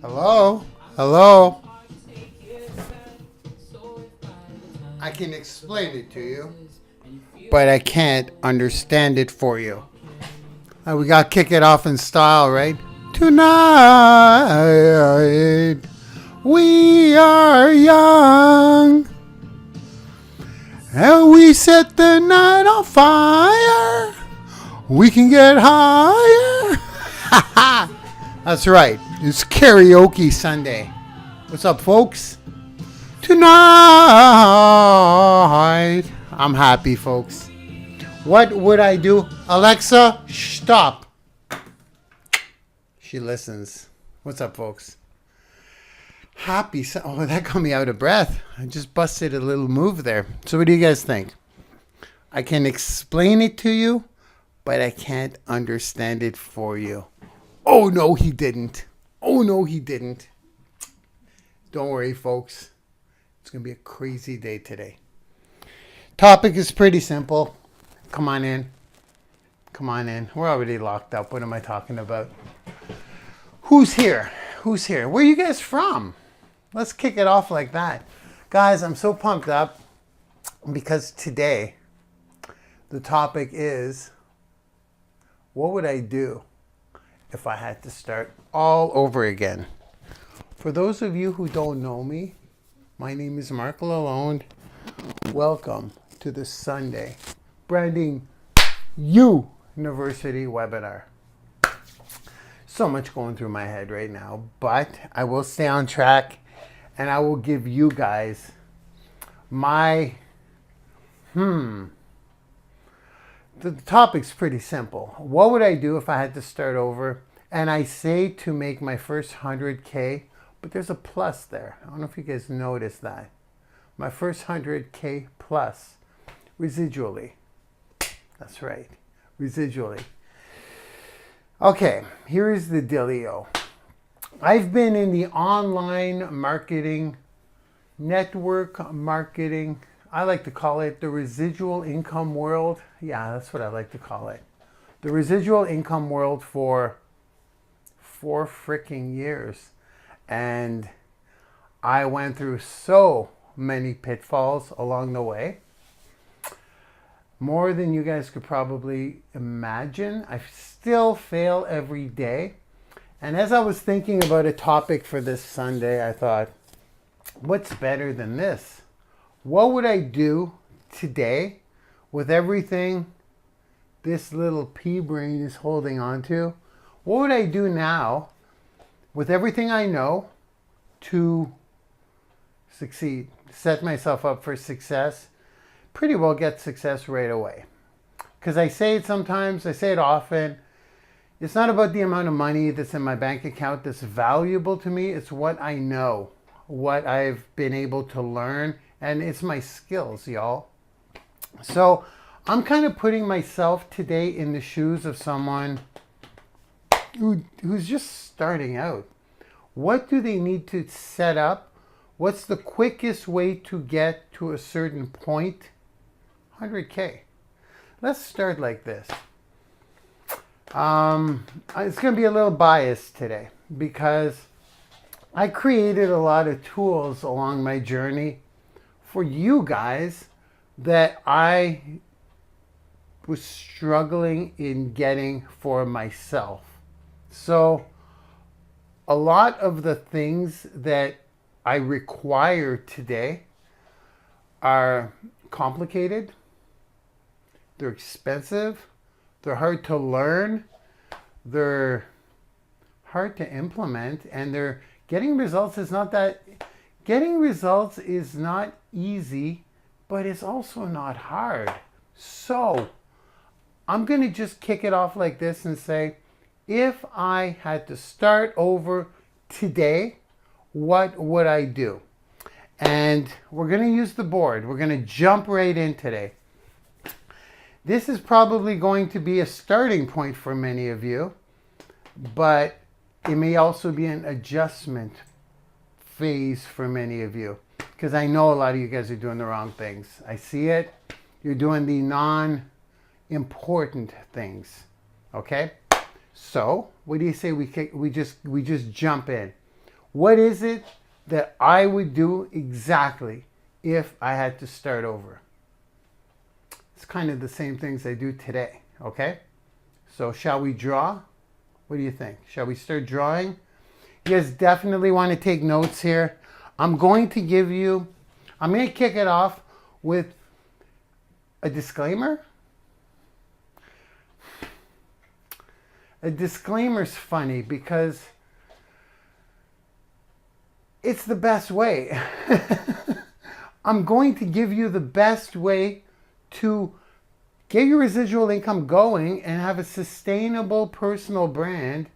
Hello? Hello? I can explain it to you, but I can't understand it for you. We got to kick it off in style, right? Tonight, we are young, and we set the night on fire. We can get higher. That's right. It's karaoke Sunday. What's up, folks? Tonight, I'm happy, folks. What would I do? Alexa, stop. She listens. What's up, folks? Happy. Oh, that got me out of breath. I just busted a little move there. So what do you guys think? I can explain it to you, but I can't understand it for you. Oh, no, he didn't. Oh, no, he didn't. Don't worry, folks. It's going to be a crazy day today. Topic is pretty simple. Come on in. Come on in. We're already locked up. What am I talking about? Who's here? Who's here? Where are you guys from? Let's kick it off like that. Guys, I'm so pumped up because today the topic is, what would I do if I had to start all over again? For those of you who don't know me, my name is Marc Lalonde. Welcome to the Sunday Branding YOUniversity webinar. So much going through my head right now, but I will stay on track and I will give you guys my The topic's pretty simple. What would I do if I had to start over? And I say to make my first 100K, but there's a plus there. I don't know if you guys noticed that. My first 100K plus, residually. That's right, residually. Okay, here is the dealio. I've been in the online marketing, network marketing, I like to call it the residual income world. Yeah, that's what I like to call it. The residual income world for 4 freaking years. And I went through so many pitfalls along the way. More than you guys could probably imagine. I still fail every day. And as I was thinking about a topic for this Sunday, I thought, what's better than this? What would I do today with everything this little pea brain is holding on to? What would I do now with everything I know to succeed, set myself up for success, pretty well get success right away? Because I say it sometimes, I say it often, it's not about the amount of money that's in my bank account that's valuable to me, it's what I know, what I've been able to learn, and it's my skills, y'all. So I'm kind of putting myself today in the shoes of someone who's just starting out. What do they need to set up? What's the quickest way to get to a certain point? 100K. Let's start like this. It's going to be a little biased today because I created a lot of tools along my journey for you guys that I was struggling in getting for myself. So a lot of the things that I require today are complicated, they're expensive, they're hard to learn, they're hard to implement, and they're getting results is not easy, but it's also not hard. So I'm going to just kick it off like this and say, if I had to start over today, what would I do? And we're going to use the board. We're going to jump right in today. This is probably going to be a starting point for many of you, but it may also be an adjustment phase for many of you, because I know a lot of you guys are doing the wrong things. I see it. You're doing the non-important things. Okay? So, what do you say we just jump in? What is it that I would do exactly if I had to start over? It's kind of the same things I do today, okay? So shall we draw? What do you think? Shall we start drawing? You guys definitely want to take notes here. I'm going to kick it off with a disclaimer. A disclaimer's funny because it's the best way. I'm going to give you the best way to get your residual income going and have a sustainable personal brand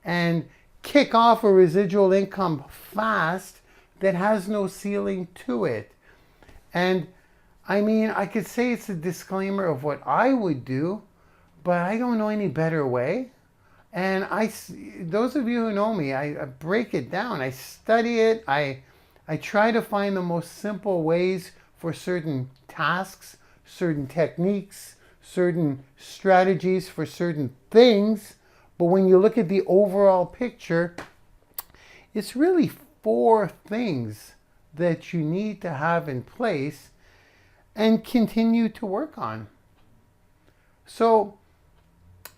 and kick off a residual income fast that has no ceiling to it. And I mean, I could say it's a disclaimer of what I would do, but I don't know any better way. And those of you who know me, I break it down. I study it. I try to find the most simple ways for certain tasks, certain techniques, certain strategies for certain things. But when you look at the overall picture, it's really 4 things that you need to have in place and continue to work on. So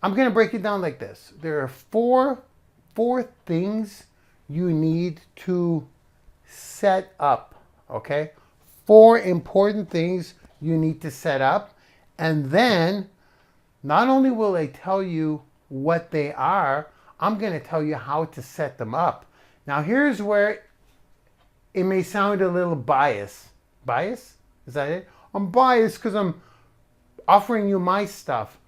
I'm going to break it down like this. There are four things you need to set up, okay? 4 important things you need to set up. And then not only will I tell you what they are, I'm going to tell you how to set them up. Now here's where it may sound a little biased. Bias? Is that it? I'm biased because I'm offering you my stuff.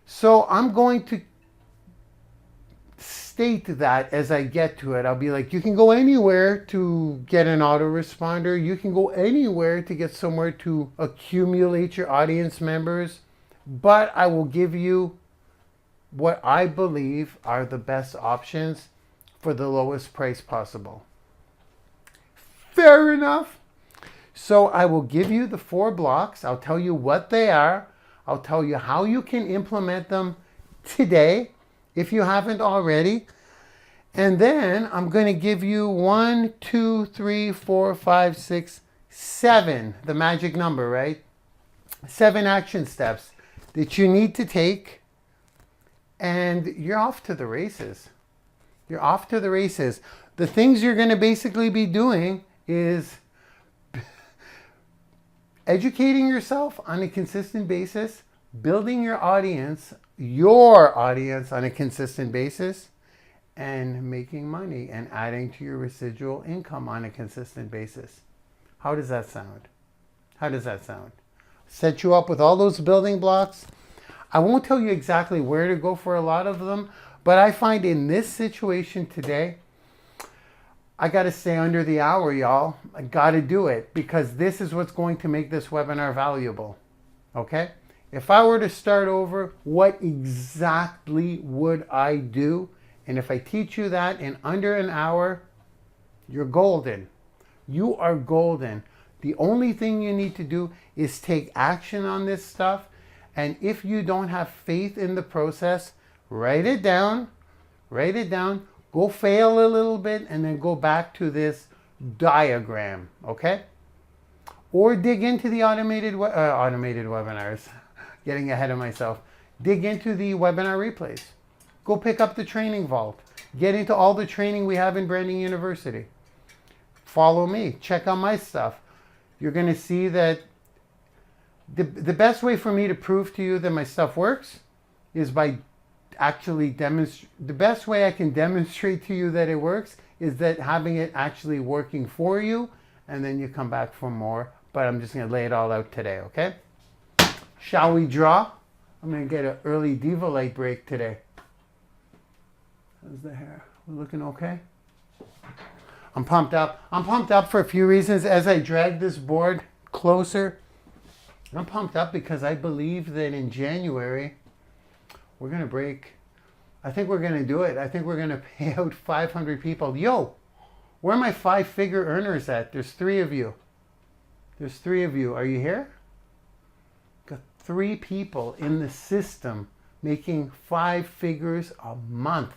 So I'm going to state that as I get to it. I'll be like, you can go anywhere to get an autoresponder. You can go anywhere to get somewhere to accumulate your audience members. But I will give you what I believe are the best options for the lowest price possible. Fair enough. So I will give you the 4 blocks. I'll tell you what they are. I'll tell you how you can implement them today if you haven't already. And then I'm going to give you 1, 2, 3, 4, 5, 6, 7, the magic number, right? 7 action steps that you need to take, and you're off to the races. You're off to the races. The things you're going to basically be doing is educating yourself on a consistent basis, building your audience on a consistent basis, and making money and adding to your residual income on a consistent basis. How does that sound? How does that sound? Set you up with all those building blocks. I won't tell you exactly where to go for a lot of them, but I find in this situation today, I got to stay under the hour, y'all. I got to do it because this is what's going to make this webinar valuable. Okay? If I were to start over, what exactly would I do? And if I teach you that in under an hour, you're golden. You are golden. The only thing you need to do is take action on this stuff. And if you don't have faith in the process, write it down. Write it down. Go fail a little bit and then go back to this diagram, okay? Or dig into the automated webinars. Getting ahead of myself. Dig into the webinar replays. Go pick up the training vault. Get into all the training we have in Branding University. Follow me. Check out my stuff. You're going to see that the best way for me to prove to you that my stuff works is by actually the best way I can demonstrate to you that it works is that having it actually working for you, and then you come back for more. But I'm just going to lay it all out today, okay? Shall we draw? I'm going to get an early Diva light break today. How's the hair? We're looking okay? I'm pumped up. I'm pumped up for a few reasons. As I drag this board closer, I'm pumped up because I believe that in January, we're going to break. I think we're going to do it. I think we're going to pay out 500 people. Yo, where are my 5-figure earners at? There's 3 of you. There's 3 of you. Are you here? Got 3 people in the system making 5 figures a month.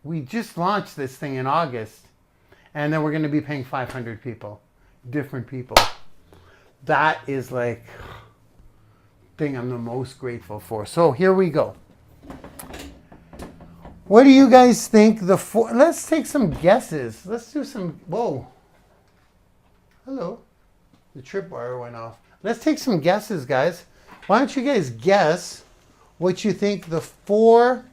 We just launched this thing in August, and then we're going to be paying 500 people, different people. That is like thing I'm the most grateful for. So here we go. What do you guys think the four? Let's take some guesses. Let's do some. Whoa. Hello. The tripwire went off. Let's take some guesses, guys. Why don't you guys guess what you think the four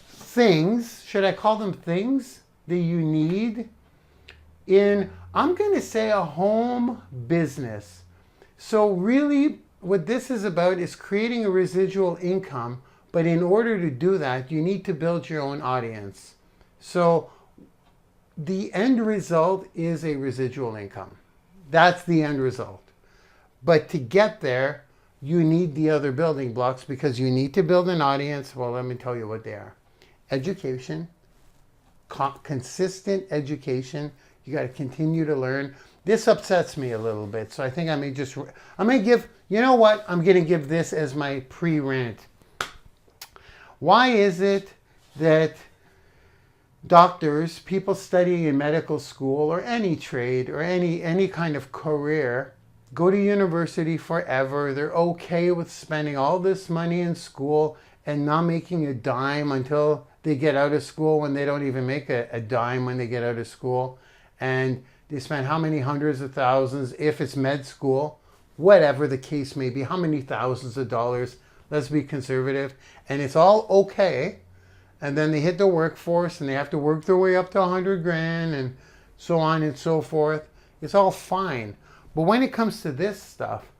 things, should I call them things, that you need in, I'm going to say, a home business. So really what this is about is creating a residual income, but in order to do that, you need to build your own audience. So the end result is a residual income. That's the end result. But to get there, you need the other building blocks, because you need to build an audience. Well, let me tell you what they are. Education, consistent education. You got to continue to learn. This upsets me a little bit, so I think I may just, I'm going to give, you know what? I'm going to give this as my pre-rant. Why is it that doctors, people studying in medical school or any trade or any kind of career, go to university forever? They're okay with spending all this money in school and not making a dime until they get out of school, when they don't even make a dime when they get out of school. And they spend how many hundreds of thousands, if it's med school, whatever the case may be, how many thousands of dollars, let's be conservative, and it's all okay. And then they hit the workforce and they have to work their way up to 100 grand and so on and so forth. It's all fine. But when it comes to this stuff,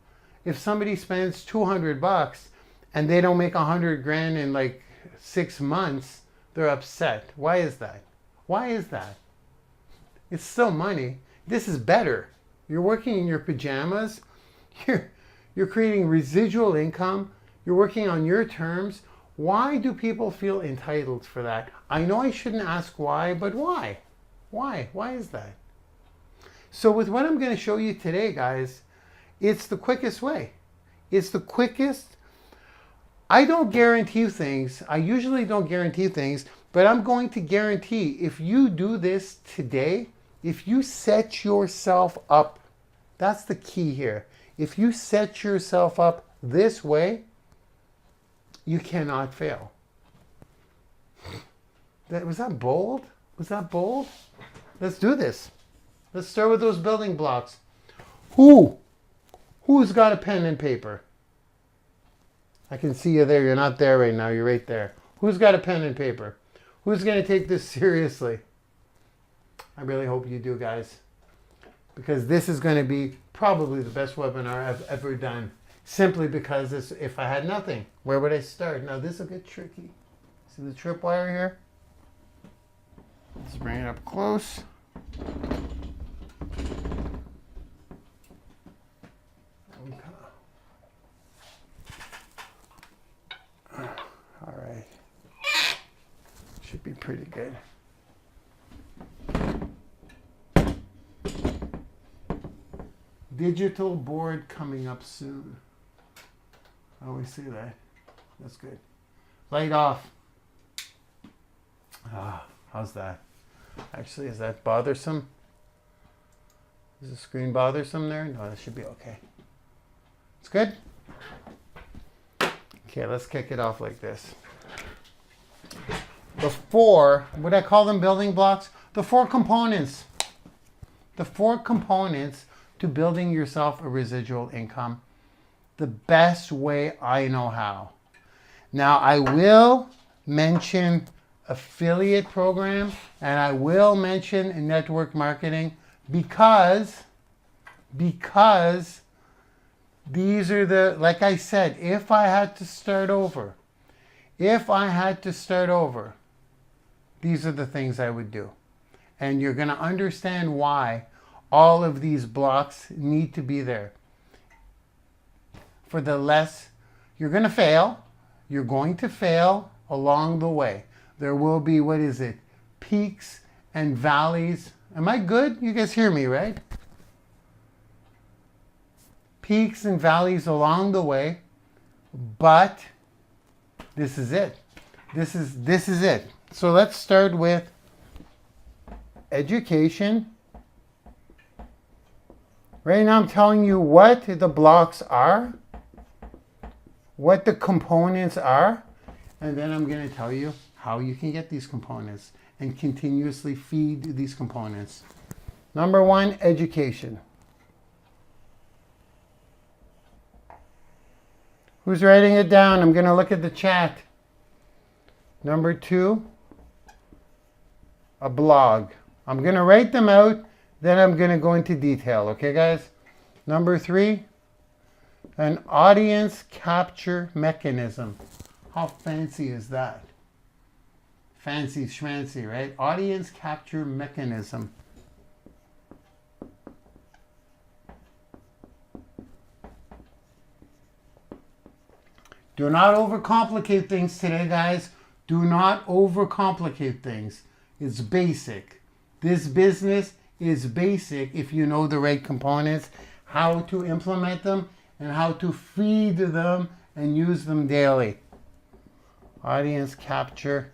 if somebody spends 200 bucks and they don't make 100 grand in like 6 months, they're upset. Why is that? Why is that? It's still money. This is better. You're working in your pajamas. You're creating residual income. You're working on your terms. Why do people feel entitled for that? I know I shouldn't ask why, but why? Why? Why is that? So with what I'm going to show you today, guys, it's the quickest way. It's the quickest. I don't guarantee things. I usually don't guarantee things, but I'm going to guarantee if you do this today, if you set yourself up, that's the key here. If you set yourself up this way, you cannot fail. Was that bold? Was that bold? Let's do this. Let's start with those building blocks. Who's got a pen and paper? I can see you there. You're not there right now. You're right there. Who's got a pen and paper? Who's going to take this seriously? I really hope you do, guys, because this is going to be probably the best webinar I've ever done, simply because if I had nothing, where would I start? Now, this will get tricky. See the tripwire here? Let's bring it up close. All right. Should be pretty good. Digital board coming up soon. I always say that. That's good. Light off. How's that? Actually, is that bothersome? Is the screen bothersome there? No, that should be okay. It's good? Okay, let's kick it off like this. The four, would I call them building blocks? The four components. The four components to building yourself a residual income. The best way I know how. Now, I will mention affiliate program and I will mention network marketing because these are the, like I said, if I had to start over, these are the things I would do. And you're going to understand why all of these blocks need to be there. For the less, you're going to fail. You're going to fail along the way. There will be, peaks and valleys. Am I good? You guys hear me, right? Peaks and valleys along the way, but this is it. This is it. So let's start with education. Right now I'm telling you what the blocks are, what the components are, and then I'm going to tell you how you can get these components and continuously feed these components. Number one, education. Who's writing it down? I'm going to look at the chat. Number two, a blog. I'm going to write them out, then I'm going to go into detail. Okay, guys? Number three, an audience capture mechanism. How fancy is that? Fancy schmancy, right? Audience capture mechanism. Do not overcomplicate things today, guys. Do not overcomplicate things. It's basic. This business is basic if you know the right components, how to implement them, and how to feed them and use them daily. Audience capture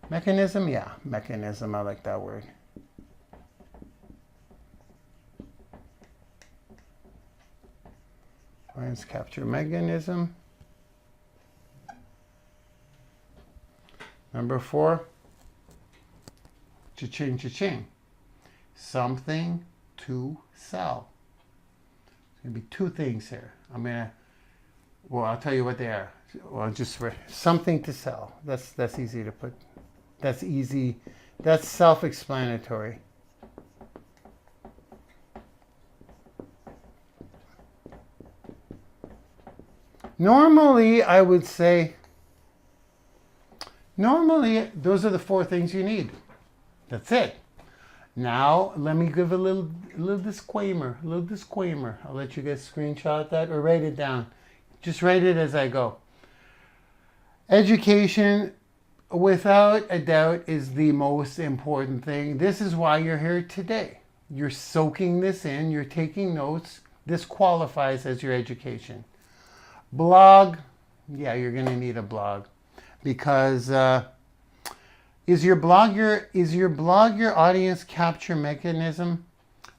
mechanism? Yeah, mechanism. I like that word. Audience capture mechanism. Number four, cha-ching, cha-ching. Something to sell. There's going to be two things here. I'll tell you what they are. Well, just for something to sell. That's easy to put. That's easy. That's self-explanatory. Normally, I would say, those are the four things you need. That's it. Now, let me give a little disclaimer. I'll let you guys screenshot that or write it down. Just write it as I go. Education, without a doubt, is the most important thing. This is why you're here today. You're soaking this in. You're taking notes. This qualifies as your education. Blog, yeah, you're going to need a blog because is your blog your audience capture mechanism?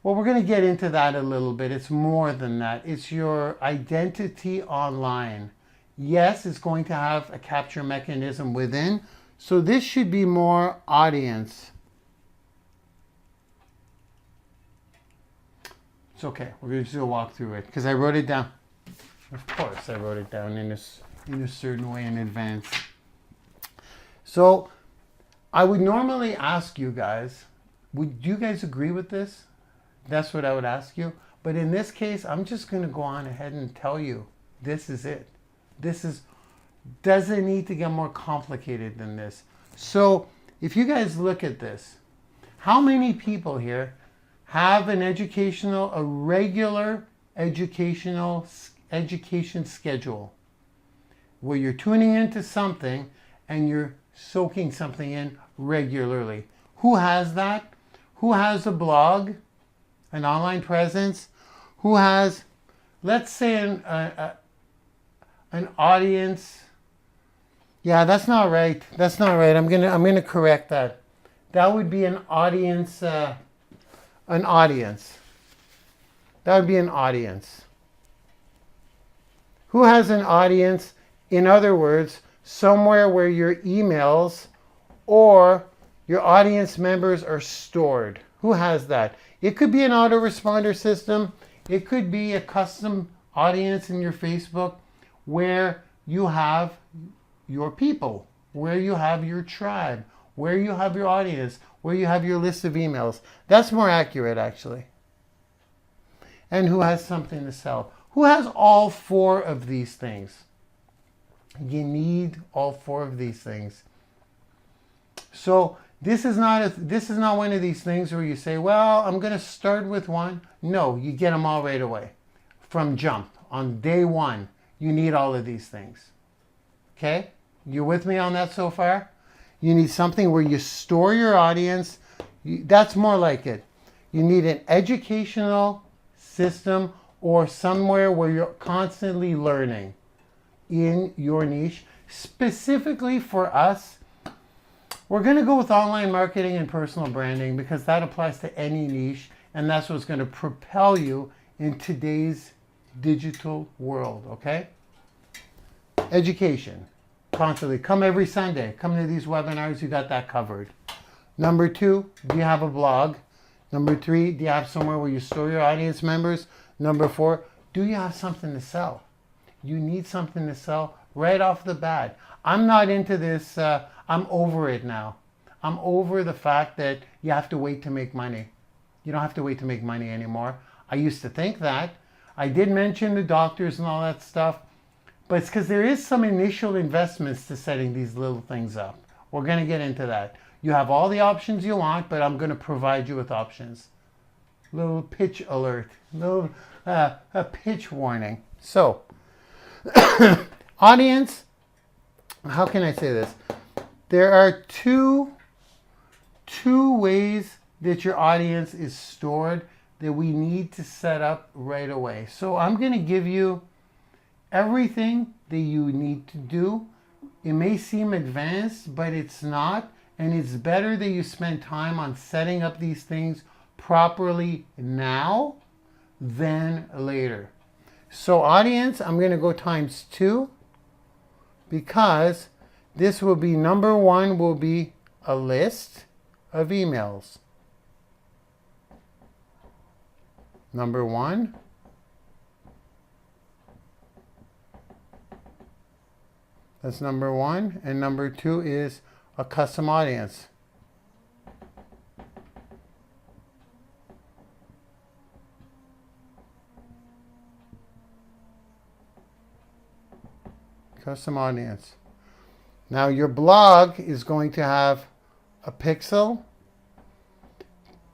Well, we're going to get into that a little bit. It's more than that. It's your identity online. Yes, it's going to have a capture mechanism within. So this should be more audience. It's okay. We're going to just walk through it because I wrote it down. Of course, I wrote it down in a certain way in advance. So I would normally ask you guys, do you guys agree with this? That's what I would ask you. But in this case, I'm just going to go on ahead and tell you, this is it. Doesn't need to get more complicated than this. So if you guys look at this, how many people here have a regular education schedule where you're tuning into something and you're soaking something in regularly? Who has that? Who has a blog, an online presence? Who has, let's say, an audience? Yeah, that's not right. That's not right. I'm gonna correct that. That would be an audience. An audience. That would be an audience. Who has an audience? In other words, somewhere where your emails or your audience members are stored. Who has that? It could be an autoresponder system. It could be a custom audience in your Facebook where you have your people, where you have your tribe, where you have your audience, where you have your list of emails. That's more accurate, actually. And who has something to sell? Who has all four of these things? You need all four of these things. So this is not one of these things where you say, well, I'm going to start with one. No, you get them all right away. From jump. On day one, you need all of these things. Okay? You with me on that so far? You need something where you store your audience. That's more like it. You need an educational system or somewhere where you're constantly learning in your niche. Specifically for us, we're going to go with online marketing and personal branding because that applies to any niche, and that's what's going to propel you in today's digital world, okay? Education. Constantly. Come every Sunday. Come to these webinars. You got that covered. Number 2, do you have a blog? Number 3, do you have somewhere where you store your audience members? Number 4, do you have something to sell? You need something to sell right off the bat. I'm not into this. I'm over it now. I'm over the fact that you have to wait to make money. You don't have to wait to make money anymore. I used to think that. I did mention the doctors and all that stuff, but it's because there is some initial investments to setting these little things up. We're going to get into that. You have all the options you want, but I'm going to provide you with options. Little pitch alert, little a pitch warning. So, audience, how can I say this? There are two ways that your audience is stored that we need to set up right away. So I'm going to give you everything that you need to do. It may seem advanced, but it's not. And it's better that you spend time on setting up these things properly now than later. So audience, I'm going to go times 2 because this will be number 1 will be a list of emails. Number 1. That's number 1. And number 2 is a custom audience. Custom audience. Now your blog is going to have a pixel.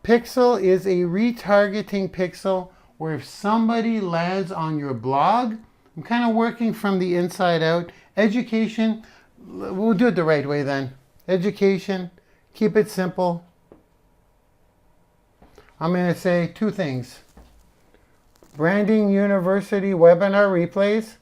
Pixel is a retargeting pixel where if somebody lands on your blog, I'm kind of working from the inside out. Education, we'll do it the right way then. Education, keep it simple. I'm going to say 2 things. Branding University webinar replays.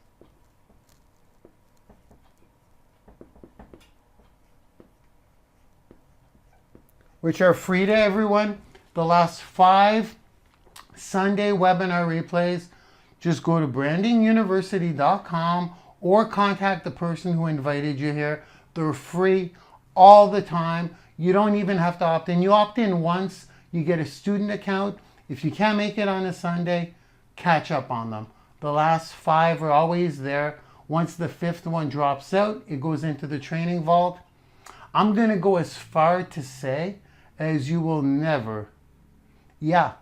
Which are free to everyone. The last 5 Sunday webinar replays, just go to brandinguniversity.com or contact the person who invited you here. They're free all the time. You don't even have to opt in. You opt in once, you get a student account. If you can't make it on a Sunday, catch up on them. The last 5 are always there. Once the 5th one drops out, it goes into the training vault. I'm going to go as far to say as you will never, I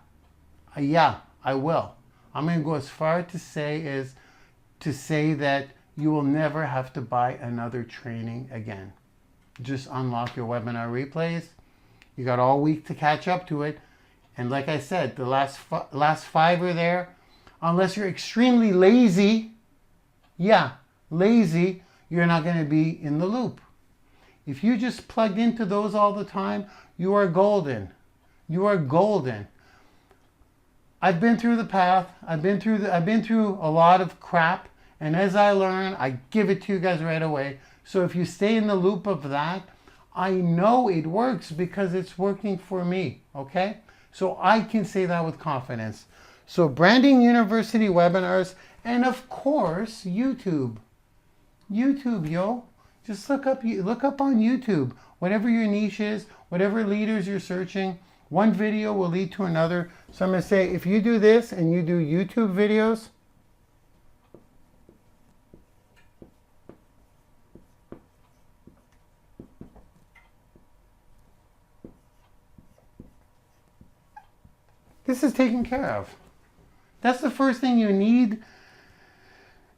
will. I'm going to go as far to say as to say that you will never have to buy another training again. Just unlock your webinar replays. You got all week to catch up to it. And like I said, the last 5 are there. Unless you're extremely lazy, you're not going to be in the loop. If you just plugged into those all the time, you are golden. You are golden. I've been through the path. I've been through a lot of crap. And as I learn, I give it to you guys right away. So if you stay in the loop of that, I know it works because it's working for me. Okay? So I can say that with confidence. So Branding University webinars, and of course, YouTube. YouTube, yo. Just look up on YouTube. Whatever your niche is, whatever leaders you're searching, one video will lead to another. So I'm going to say, if you do this and you do YouTube videos, this is taken care of. That's the first thing you need.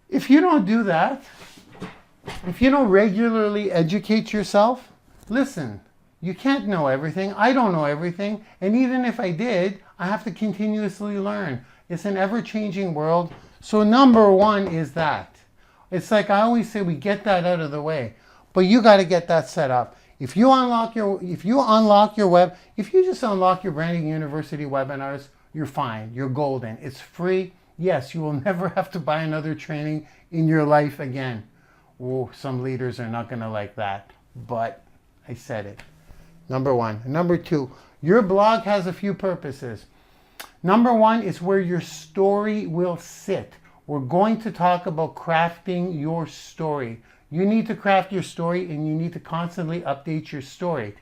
If you don't do that, if you don't regularly educate yourself, listen, you can't know everything. I don't know everything. And even if I did, I have to continuously learn. It's an ever-changing world. So number 1 is that. It's like I always say, we get that out of the way. But you got to get that set up. If you just unlock your Branding University webinars, you're fine. You're golden. It's free. Yes, you will never have to buy another training in your life again. Oh, some leaders are not going to like that, but I said it. Number one. Number two, your blog has a few purposes. Number one is where your story will sit. We're going to talk about crafting your story. You need to craft your story, and you need to constantly update your story.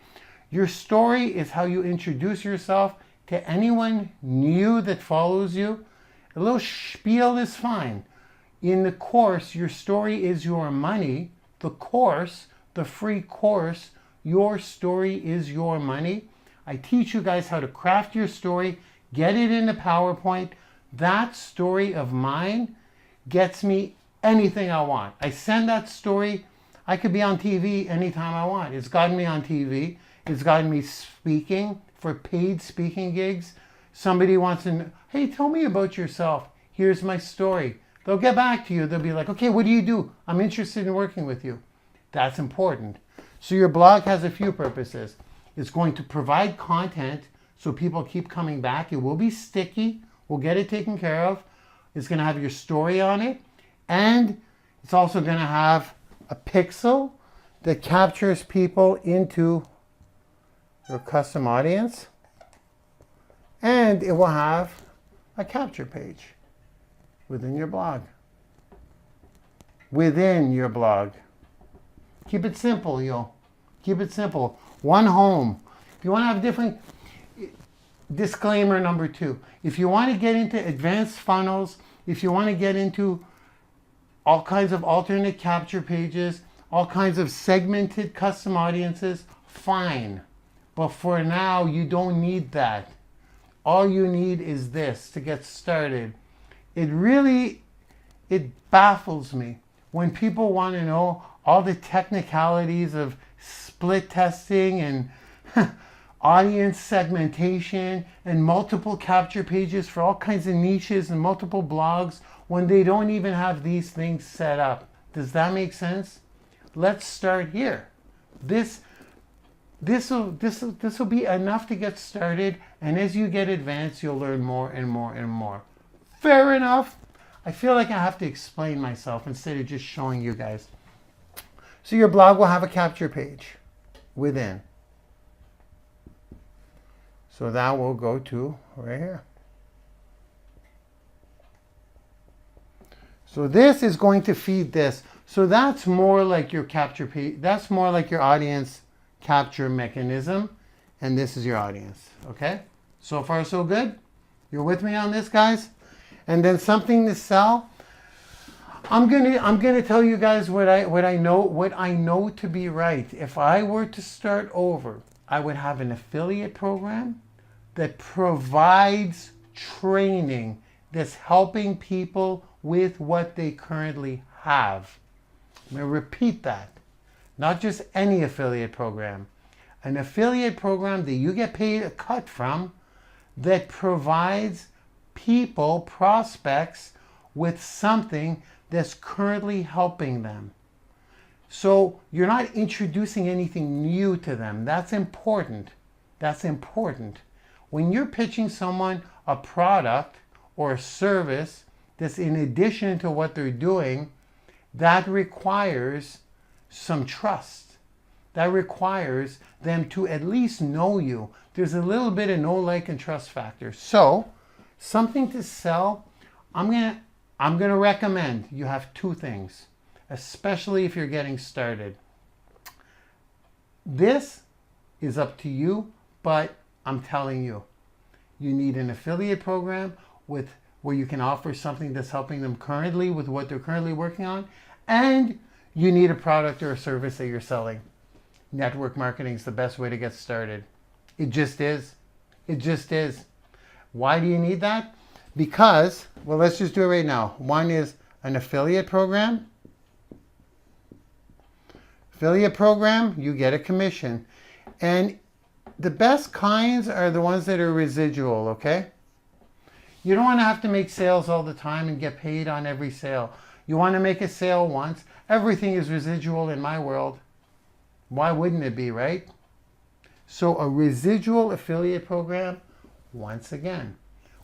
Your story is how you introduce yourself to anyone new that follows you. A little spiel is fine. In the course, your story is your money. The course, the free course, your story is your money. I teach you guys how to craft your story, get it into PowerPoint. That story of mine gets me anything I want. I send that story. I could be on TV anytime I want. It's gotten me on TV. It's gotten me speaking for paid speaking gigs. Somebody wants to know, hey, tell me about yourself. Here's my story. They'll get back to you. They'll be like, okay, what do you do? I'm interested in working with you. That's important. So your blog has a few purposes. It's going to provide content so people keep coming back. It will be sticky. We'll get it taken care of. It's going to have your story on it. And it's also going to have a pixel that captures people into your custom audience. And it will have a capture page within your blog. Within your blog. Keep it simple, yo. Keep it simple. One home. If you want to have different... Disclaimer number two. If you want to get into advanced funnels, if you want to get into all kinds of alternate capture pages, all kinds of segmented custom audiences, fine. But for now, you don't need that. All you need is this to get started. It baffles me when people want to know all the technicalities of split testing and audience segmentation and multiple capture pages for all kinds of niches and multiple blogs when they don't even have these things set up. Does that make sense? Let's start here. This will be enough to get started, and as you get advanced, you'll learn more and more and more. Fair enough. I feel like I have to explain myself instead of just showing you guys. So your blog will have a capture page within. So that will go to right here. So this is going to feed this. So that's more like your capture page. That's more like your audience capture mechanism. And this is your audience. Okay? So far so good? You're with me on this, guys? And then something to sell. I'm gonna tell you guys what I know to be right. If I were to start over, I would have an affiliate program that provides training that's helping people with what they currently have. I'm going to repeat that. Not just any affiliate program. An affiliate program that you get paid a cut from that provides people, prospects, with something that's currently helping them. So you're not introducing anything new to them. That's important. That's important. When you're pitching someone a product or a service that's in addition to what they're doing, that requires some trust. That requires them to at least know you. There's a little bit of know, like, and trust factor. So, something to sell, I'm gonna recommend you have two things, especially if you're getting started. This is up to you, but I'm telling you, you need an affiliate program where you can offer something that's helping them currently with what they're currently working on, and you need a product or a service that you're selling. Network marketing is the best way to get started. It just is. It just is. Why do you need that? Because, well, let's just do it right now. One is an affiliate program. Affiliate program, you get a commission. And the best kinds are the ones that are residual, okay? You don't want to have to make sales all the time and get paid on every sale. You want to make a sale once. Everything is residual in my world. Why wouldn't it be, right? So a residual affiliate program, once again,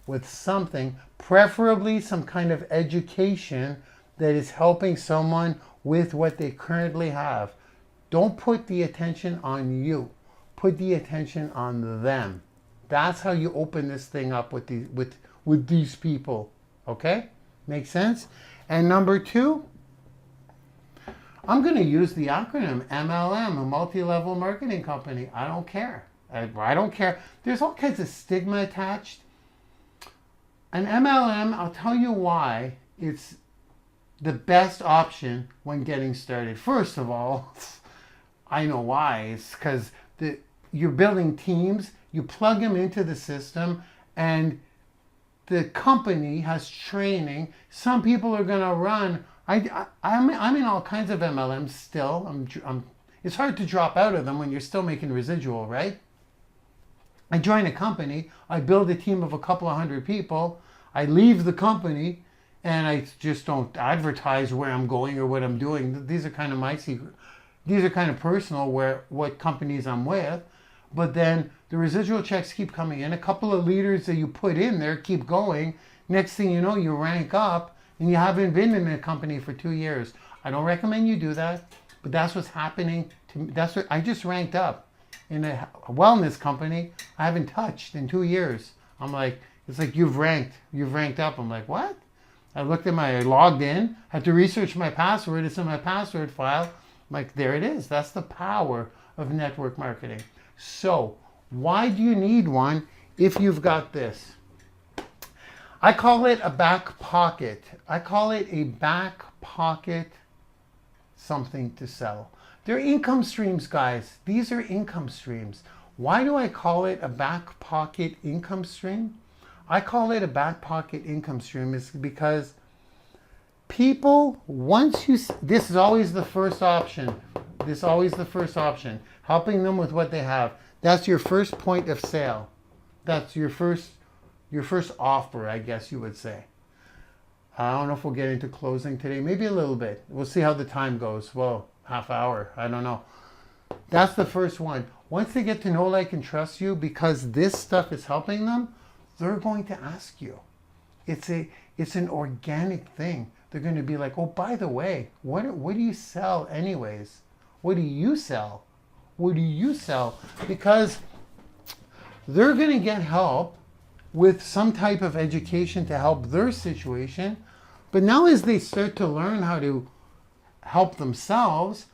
with something, preferably some kind of education that is helping someone with what they currently have. Don't put the attention on you. Put the attention on them. That's how you open this thing up with these people. Okay? Make sense? And number 2, I'm going to use the acronym MLM, a multi-level marketing company. I don't care. I don't care. There's all kinds of stigma attached. An MLM, I'll tell you why it's the best option when getting started. First of all, I know why. It's because you're building teams, you plug them into the system, and the company has training. Some people are going to run. I'm in all kinds of MLMs still. It's hard to drop out of them when you're still making residual, right? I join a company, I build a team of a couple of hundred people, I leave the company, and I just don't advertise where I'm going or what I'm doing. These are kind of my secret. These are kind of personal, what companies I'm with. But then the residual checks keep coming in. A couple of leaders that you put in there keep going. Next thing you know, you rank up, and you haven't been in a company for 2 years. I don't recommend you do that, but that's what's happening to me. That's what I just ranked up in a wellness company I haven't touched in 2 years. I'm like, it's like you've ranked up. I'm like, what? I logged in, had to research my password. It's in my password file. I'm like, there it is. That's the power of network marketing. So why do you need one if you've got this? I call it a back pocket. I call it a back pocket something to sell. They're income streams, guys. These are income streams. Why do I call it a back pocket income stream? I call it a back pocket income stream is because people, this is always the first option. This is always the first option. Helping them with what they have. That's your first point of sale. That's your first offer, I guess you would say. I don't know if we'll get into closing today. Maybe a little bit. We'll see how the time goes. Well, half hour. I don't know. That's the first one. Once they get to know, like, and trust you, because this stuff is helping them, they're going to ask you. It's an organic thing. They're going to be like, oh, by the way, what do you sell anyways? What do you sell? What do you sell? Because they're going to get help with some type of education to help their situation. But now as they start to learn how to help themselves,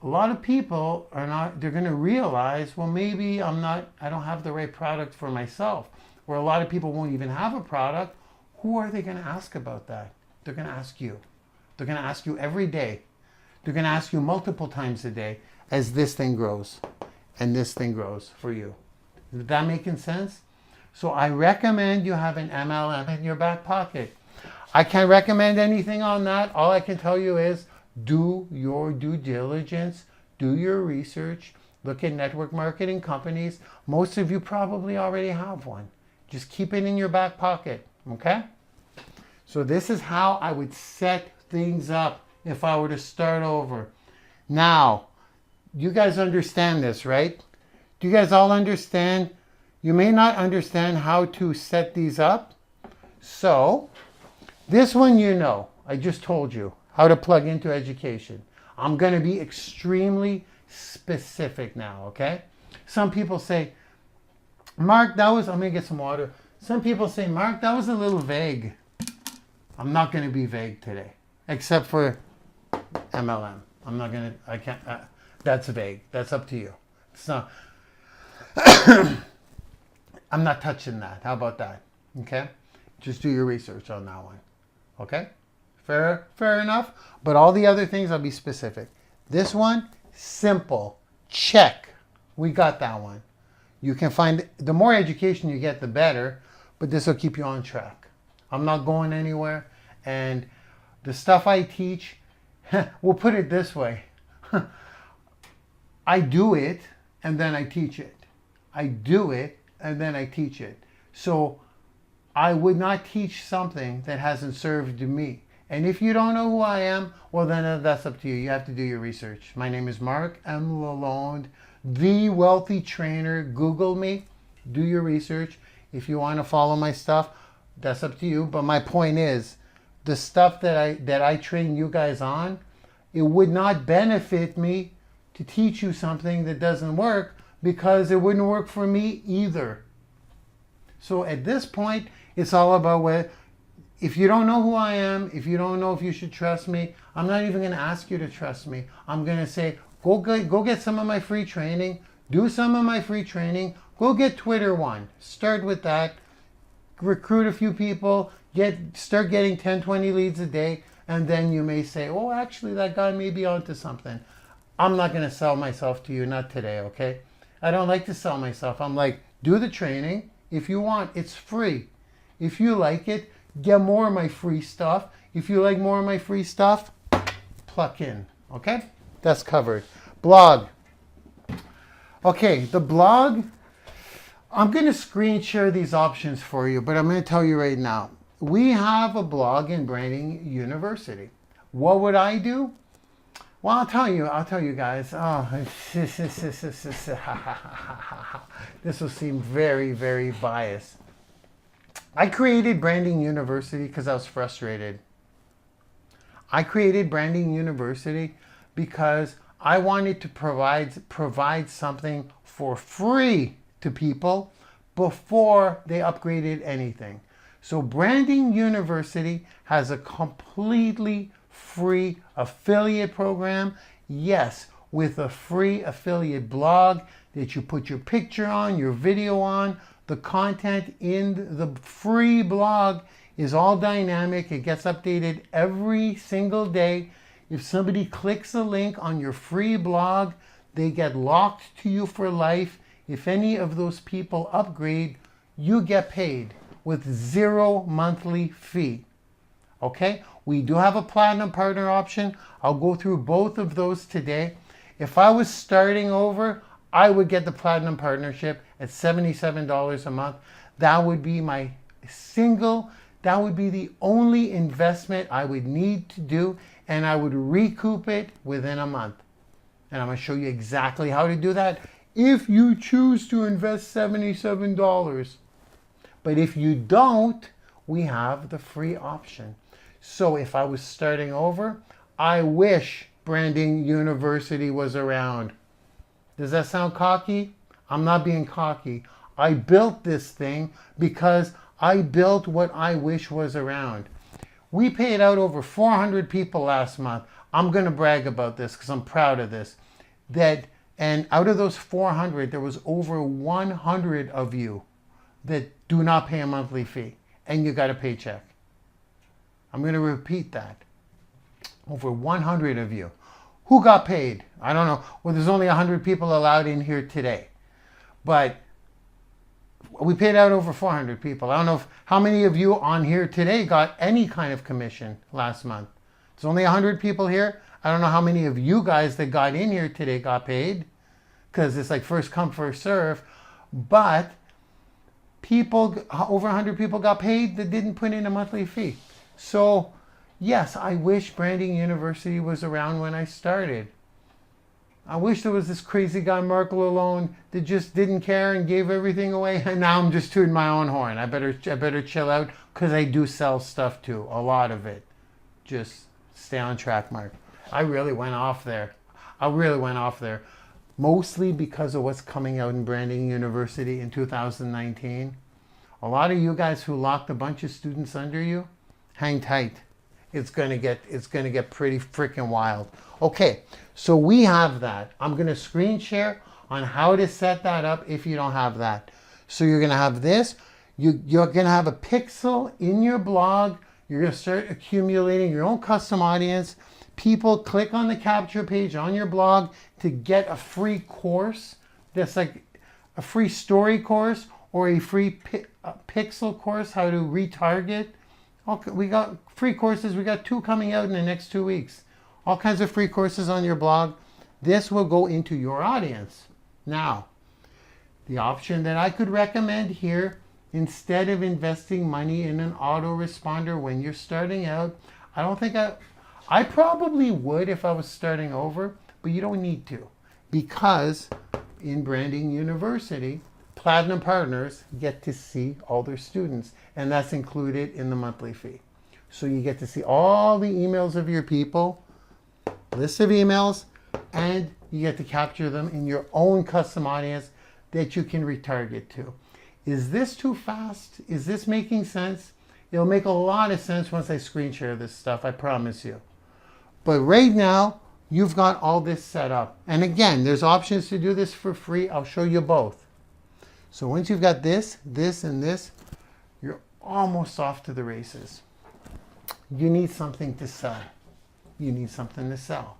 a lot of people they're going to realize, well, maybe I don't have the right product for myself. Or a lot of people won't even have a product. Who are they going to ask about that? They're going to ask you. They're going to ask you every day. They're going to ask you multiple times a day as this thing grows and this thing grows for you. Is that making sense? So I recommend you have an MLM in your back pocket. I can't recommend anything on that. All I can tell you is do your due diligence, do your research, look at network marketing companies. Most of you probably already have one. Just keep it in your back pocket, okay? So this is how I would set things up if I were to start over. Now, you guys understand this, right? Do you guys all understand? You may not understand how to set these up. So, this one you know. I just told you how to plug into education. I'm going to be extremely specific now, okay? Some people say, Mark, I'm going to get some water. Some people say, Mark, that was a little vague. I'm not going to be vague today, except for MLM. That's vague. That's up to you. It's not, I'm not touching that. How about that? Okay? Just do your research on that one. Okay? Fair enough? But all the other things, I'll be specific. This one, simple. Check. We got that one. You can find, the more education you get, the better, but this will keep you on track. I'm not going anywhere, and the stuff I teach, we'll put it this way. I do it, and then I teach it. I do it, and then I teach it. So I would not teach something that hasn't served me. And if you don't know who I am, well, then that's up to you. You have to do your research. My name is Marc M. Lalonde, the Wealthy Trainer. Google me. Do your research. If you want to follow my stuff, that's up to you. But my point is, the stuff that I train you guys on it would not benefit me to teach you something that doesn't work, because it wouldn't work for me either. So at this point, it's all about whether, if you don't know who I am, if you don't know if you should trust me, I'm not even going to ask you to trust me. I'm going to say, go get some of my free training, do some of my free training, go get Twitter one. Start with that, recruit a few people, start getting 10, 20 leads a day, and then you may say, oh, actually, that guy may be onto something. I'm not going to sell myself to you, not today, okay? I don't like to sell myself. I'm like, do the training. If you want, it's free. If you like it, get more of my free stuff. If you like more of my free stuff, pluck in, okay? That's covered. Blog. Okay, the blog, I'm going to screen share these options for you, but I'm going to tell you right now. We have a blog in Branding University. What would I do? Well, I'll tell you guys. Oh, this will seem very, very biased. I created Branding University because I was frustrated. I created Branding University because I wanted to provide something for free to people before they upgraded anything. So Branding University has a completely free affiliate program. Yes, with a free affiliate blog that you put your picture on, your video on. The content in the free blog is all dynamic. It gets updated every single day. If somebody clicks a link on your free blog, they get locked to you for life. If any of those people upgrade, you get paid with 0 monthly fee. Okay? We do have a platinum partner option. I'll go through both of those today. If I was starting over, I would get the platinum partnership at $77 a month. That would be that would be the only investment I would need to do, and I would recoup it within a month. And I'm going to show you exactly how to do that if you choose to invest $77. But if you don't, we have the free option. So if I was starting over, I wish Branding University was around. Does that sound cocky? I'm not being cocky. I built this thing because I built what I wish was around. We paid out over 400 people last month. I'm going to brag about this because I'm proud of this. And out of those 400, there was over 100 of you that do not pay a monthly fee, and you got a paycheck. I'm going to repeat that. Over 100 of you. Who got paid? I don't know. Well, there's only 100 people allowed in here today. But we paid out over 400 people. I don't know how many of you on here today got any kind of commission last month. There's only 100 people here. I don't know how many of you guys that got in here today got paid, because it's like first come, first serve. But over 100 people got paid that didn't put in a monthly fee. So yes, I wish Branding University was around when I started. I wish there was this crazy guy, Marc Lalonde, that just didn't care and gave everything away. And now I'm just tooting my own horn. I better chill out, because I do sell stuff too. A lot of it. Just stay on track, Mark. I really went off there. Mostly because of what's coming out in Branding University in 2019. A lot of you guys who locked a bunch of students under you, hang tight. It's gonna get pretty freaking wild. Okay, so we have that. I'm gonna screen share on how to set that up if you don't have that. So you're gonna have this. You're gonna have a pixel in your blog. You're gonna start accumulating your own custom audience. People click on the capture page on your blog to get a free course. That's like a free story course or a free pixel course, how to retarget. Okay, we got free courses. We got 2 coming out in the next 2 weeks. All kinds of free courses on your blog. This will go into your audience. Now, the option that I could recommend here, instead of investing money in an autoresponder when you're starting out, I probably would if I was starting over, but you don't need to, because in Branding University, Platinum partners get to see all their students, and that's included in the monthly fee. So you get to see all the emails of your people list of emails, and you get to capture them in your own custom audience that you can retarget to. Is this too fast? Is this making sense? It'll make a lot of sense once I screen share this stuff, I promise you. But right now, you've got all this set up. And again, there's options to do this for free. I'll show you both. So once you've got this, this, and this, you're almost off to the races. You need something to sell. You need something to sell.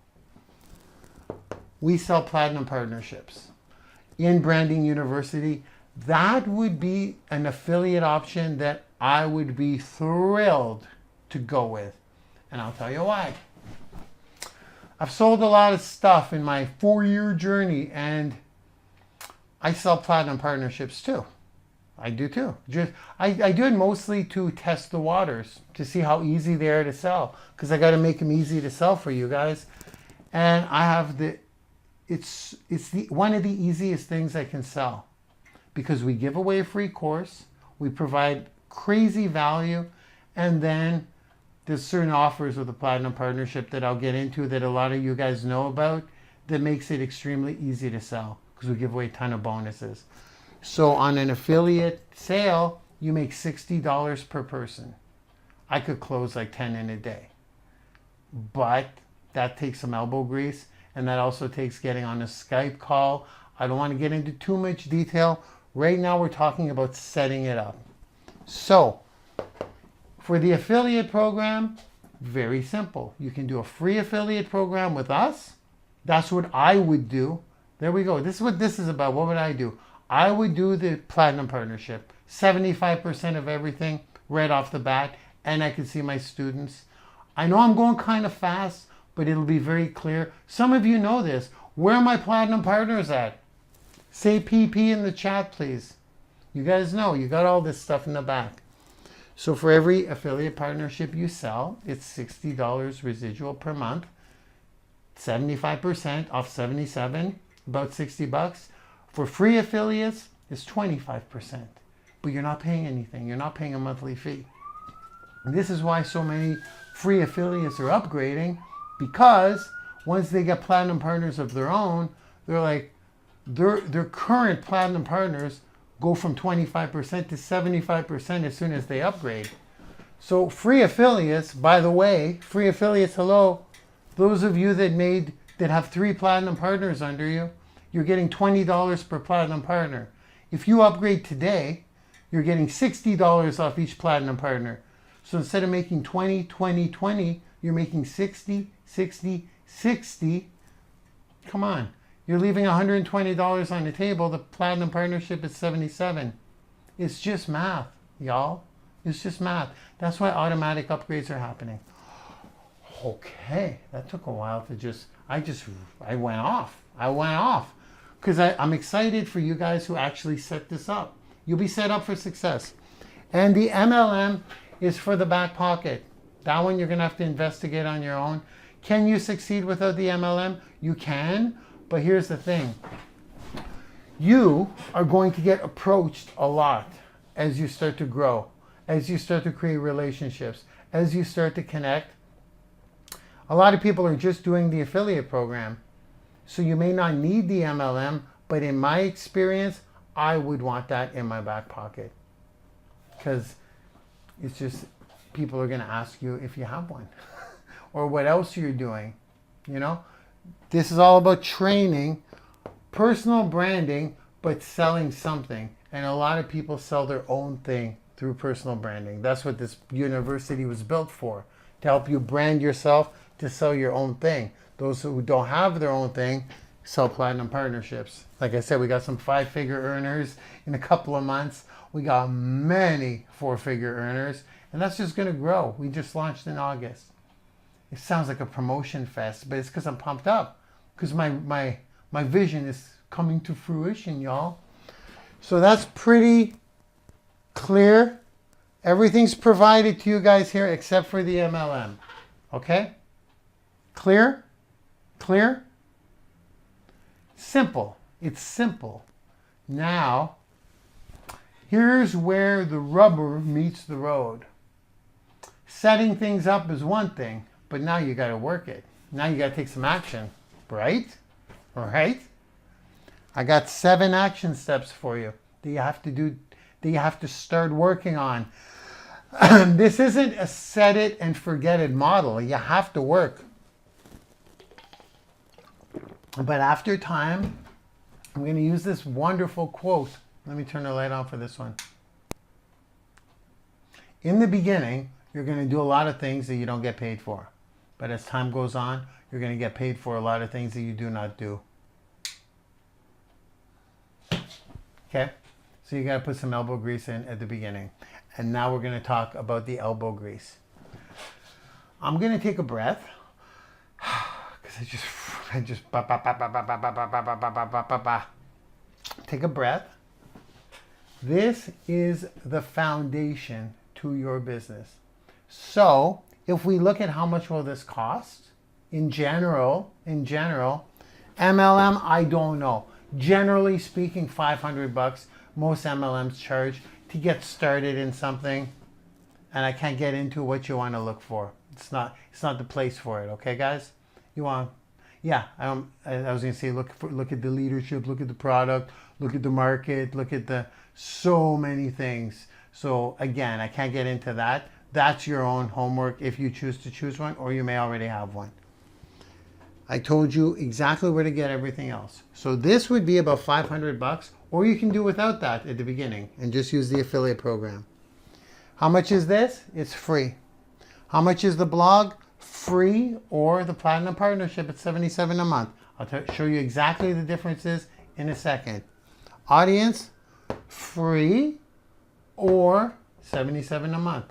We sell platinum partnerships. In Branding YOUniversity, that would be an affiliate option that I would be thrilled to go with. And I'll tell you why. I've sold a lot of stuff in my 4-year journey, and I sell platinum partnerships too. I do too. I do it mostly to test the waters, to see how easy they are to sell, because I got to make them easy to sell for you guys. And I have it's one of the easiest things I can sell, because we give away a free course, we provide crazy value, and then there's certain offers with the Platinum Partnership that I'll get into that a lot of you guys know about that makes it extremely easy to sell, because we give away a ton of bonuses. So on an affiliate sale, you make $60 per person. I could close like 10 in a day. But that takes some elbow grease, and that also takes getting on a Skype call. I don't want to get into too much detail. Right now we're talking about setting it up. So for the affiliate program, very simple. You can do a free affiliate program with us. That's what I would do. There we go. This is what this is about. What would I do? I would do the Platinum Partnership. 75% of everything right off the bat. And I can see my students. I know I'm going kind of fast, but it'll be very clear. Some of you know this. Where are my Platinum Partners at? Say PP in the chat, please. You guys know. You got all this stuff in the back. So for every affiliate partnership you sell, it's $60 residual per month. 75% off 77, about 60 bucks. For free affiliates, it's 25%. But you're not paying anything. You're not paying a monthly fee. And this is why so many free affiliates are upgrading, because once they get platinum partners of their own, they're like, their current platinum partners go from 25% to 75% as soon as they upgrade. So free affiliates, by the way, free affiliates, hello, those of you that have 3 platinum partners under you, you're getting $20 per platinum partner. If you upgrade today, you're getting $60 off each platinum partner. So instead of making 20, 20, 20, you're making 60, 60, 60. Come on. You're leaving $120 on the table. The Platinum Partnership is $77. It's just math, y'all. It's just math. That's why automatic upgrades are happening. Okay, that took a while to I went off. Because I'm excited for you guys who actually set this up. You'll be set up for success. And the MLM is for the back pocket. That one you're going to have to investigate on your own. Can you succeed without the MLM? You can. But here's the thing. You are going to get approached a lot as you start to grow, as you start to create relationships, as you start to connect. A lot of people are just doing the affiliate program. So you may not need the MLM, but in my experience, I would want that in my back pocket. Because it's just, people are going to ask you if you have one or what else you're doing, you know? This is all about training, personal branding, but selling something. And a lot of people sell their own thing through personal branding. That's what this university was built for, to help you brand yourself, to sell your own thing. Those who don't have their own thing sell platinum partnerships. Like I said, we got some 5-figure earners in a couple of months. We got many 4-figure earners, and that's just going to grow. We just launched in August. It sounds like a promotion fest, but it's because I'm pumped up. Because my vision is coming to fruition, y'all. So that's pretty clear. Everything's provided to you guys here except for the MLM. Okay? Clear? Clear? Simple. It's simple. Now, here's where the rubber meets the road. Setting things up is one thing, but now you got to work it. Now you got to take some action, right? Right? I got 7 action steps for you that you have to do, that you have to start working on. This isn't a set it and forget it model. You have to work. But after time, I'm going to use this wonderful quote. Let me turn the light on for this one. In the beginning, you're going to do a lot of things that you don't get paid for. But as time goes on, you're going to get paid for a lot of things that you do not do. Okay? So you got to put some elbow grease in at the beginning. And now we're going to talk about the elbow grease. I'm going to take a breath. Because I just take a breath. This is the foundation to your business. So if we look at how much will this cost, in general, MLM, I don't know. Generally speaking, $500 most MLMs charge to get started in something. And I can't get into what you want to look for. It's not the place for it. Okay, guys? You want, yeah, I was going to say, look at the leadership, look at the product, look at the market, look at the so many things. So again, I can't get into that. That's your own homework if you choose to choose one, or you may already have one. I told you exactly where to get everything else. So this would be about $500, or you can do without that at the beginning and just use the affiliate program. How much is this? It's free. How much is the blog? Free, or the Platinum Partnership at $77 a month. I'll show you exactly the differences in a second. Audience, free, or $77 a month.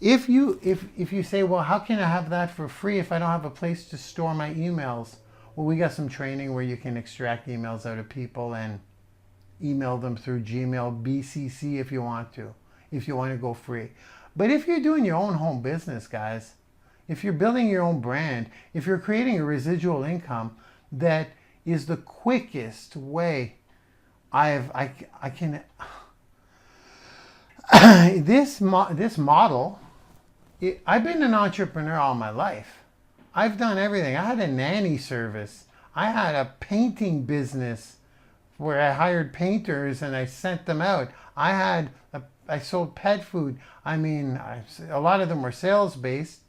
If you say, well, how can I have that for free if I don't have a place to store my emails? Well, we got some training where you can extract emails out of people and email them through Gmail, BCC if you want to go free. But if you're doing your own home business, guys, if you're building your own brand, if you're creating a residual income, that is the quickest way this model, I've been an entrepreneur all my life. I've done everything. I had a nanny service. I had a painting business where I hired painters and I sent them out. I sold pet food. I mean, a lot of them were sales based,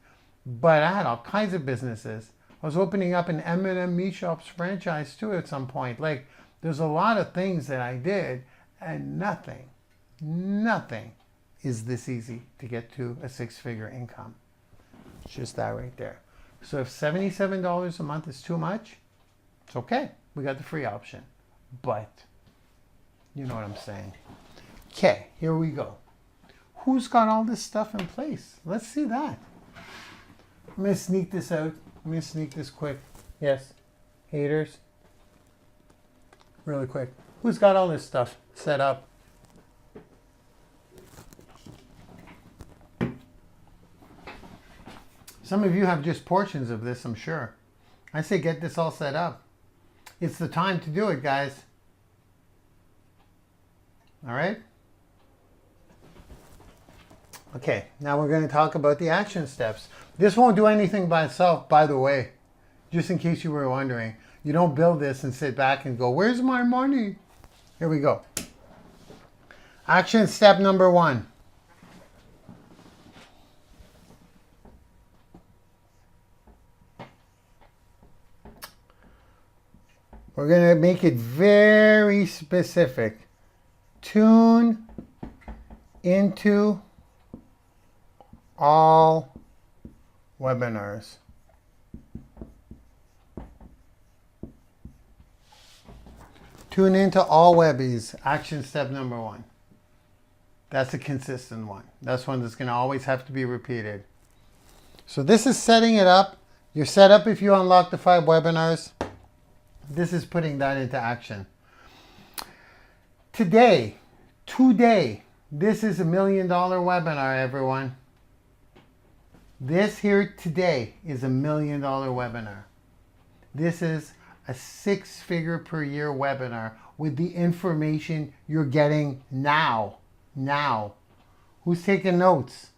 but I had all kinds of businesses. I was opening up an M&M Meat Shops franchise too at some point. Like, there's a lot of things that I did, and nothing is this easy to get to a 6-figure income. It's just that right there. So if $77 a month is too much, it's okay. We got the free option. But you know what I'm saying. Okay, here we go. Who's got all this stuff in place? Let's see that. I'm going to sneak this out. I'm going to sneak this quick. Yes, haters. Really quick. Who's got all this stuff set up? Some of you have just portions of this, I'm sure. I say get this all set up. It's the time to do it, guys. All right? Okay, now we're going to talk about the action steps. This won't do anything by itself, by the way. Just in case you were wondering. You don't build this and sit back and go, where's my money? Here we go. Action step number 1. We're going to make it very specific. Tune into all webinars. Tune into all webbies. Action step number 1. That's a consistent one. That's one that's going to always have to be repeated. So this is setting it up. You're set up if you unlock the 5 webinars. This is putting that into action. Today, this is $1 million webinar, everyone. This here today is $1 million webinar. This is a 6-figure per year webinar with the information you're getting now. Who's taking notes?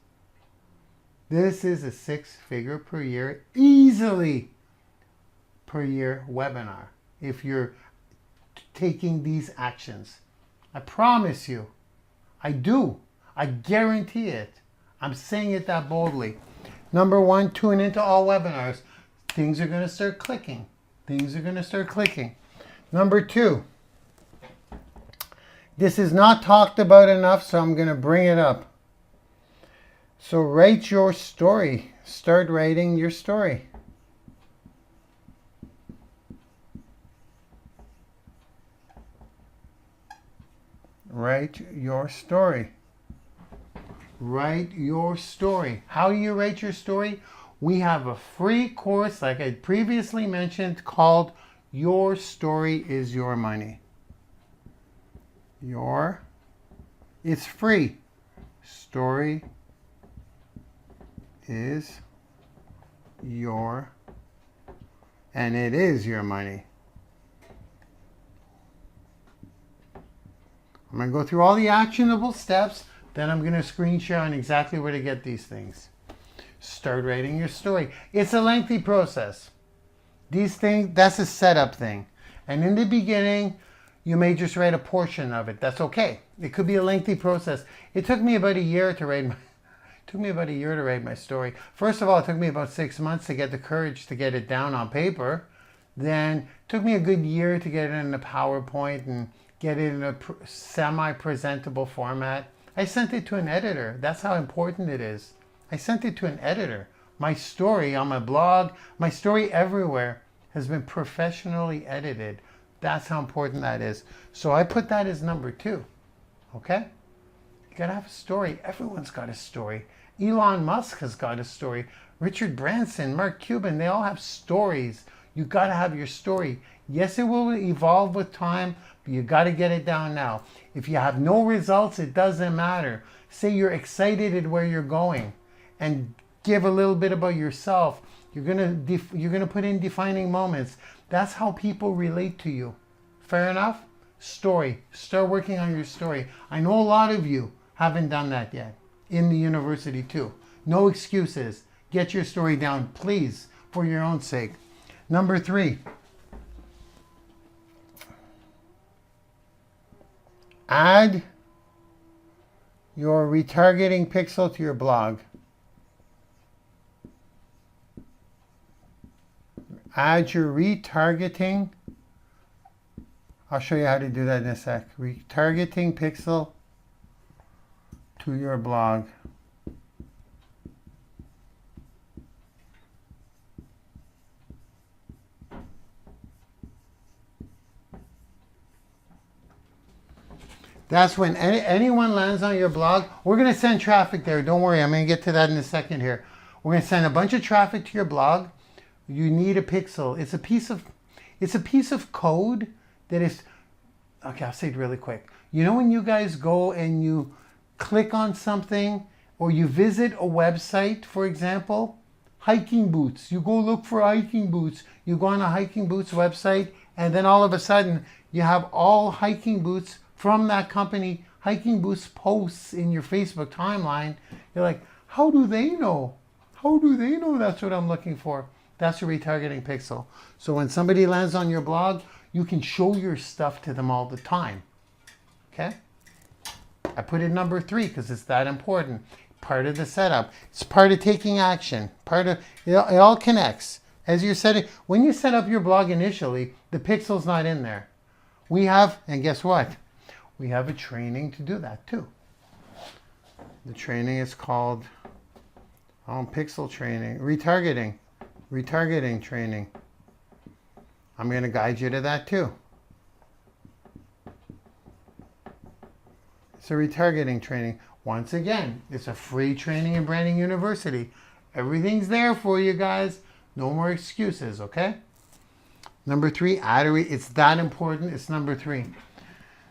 This is a 6-figure per year, easily per year webinar if you're taking these actions. I promise you. I do. I guarantee it. I'm saying it that boldly. Number one, tune into all webinars. Things are going to start clicking. Things are going to start clicking. Number two, this is not talked about enough, so I'm going to bring it up. So write your story. Start writing your story. Write your story. Write your story. How do you write your story? We have a free course, like I previously mentioned, called Your Story is Your Money. It's free. Story is your, and it is your money. I'm going to go through all the actionable steps, then I'm going to screen share on exactly where to get these things. Start writing your story. It's a lengthy process. These things, that's a setup thing. And in the beginning, you may just write a portion of it. That's okay. It could be a lengthy process. It took me about a year to write my story. First of all, it took me about 6 months to get the courage to get it down on paper. Then it took me a good year to get it in a PowerPoint and get it in a semi-presentable format. I sent it to an editor. That's how important it is. I sent it to an editor. My story on my blog, my story everywhere has been professionally edited. That's how important that is. So I put that as number 2. Okay? You gotta have a story. Everyone's got a story. Elon Musk has got a story. Richard Branson, Mark Cuban, they all have stories. You gotta have your story. Yes, it will evolve with time, but you gotta get it down now. If you have no results, it doesn't matter. Say you're excited at where you're going and give a little bit about yourself. You're gonna put in defining moments. That's how people relate to you. Fair enough? Story. Start working on your story. I know a lot of you haven't done that yet. In the university too. No excuses. Get your story down, please, for your own sake. Number 3. Add your retargeting pixel to your blog. Add your retargeting. I'll show you how to do that in a sec. Retargeting pixel to your blog. That's when anyone lands on your blog. We're going to send traffic there. Don't worry. I'm going to get to that in a second here. We're going to send a bunch of traffic to your blog. You need a pixel. It's a piece of code that is, okay, I'll say it really quick. You know when you guys go and you click on something or you visit a website, for example, hiking boots. You go look for hiking boots. You go on a hiking boots website and then all of a sudden you have all hiking boots from that company, hiking boots posts in your Facebook timeline. You're like, how do they know? How do they know that's what I'm looking for? That's a retargeting pixel. So when somebody lands on your blog, you can show your stuff to them all the time. Okay? I put it number 3 because it's that important. Part of the setup. It's part of taking action. It all connects. As you're setting, when you set up your blog initially, the pixel's not in there. We have, and guess what? We have a training to do that too. The training is called pixel training, retargeting training. I'm going to guide you to that too. It's a retargeting training. Once again, it's a free training in Branding University. Everything's there for you guys. No more excuses, okay? Number 3, it's that important. It's number 3.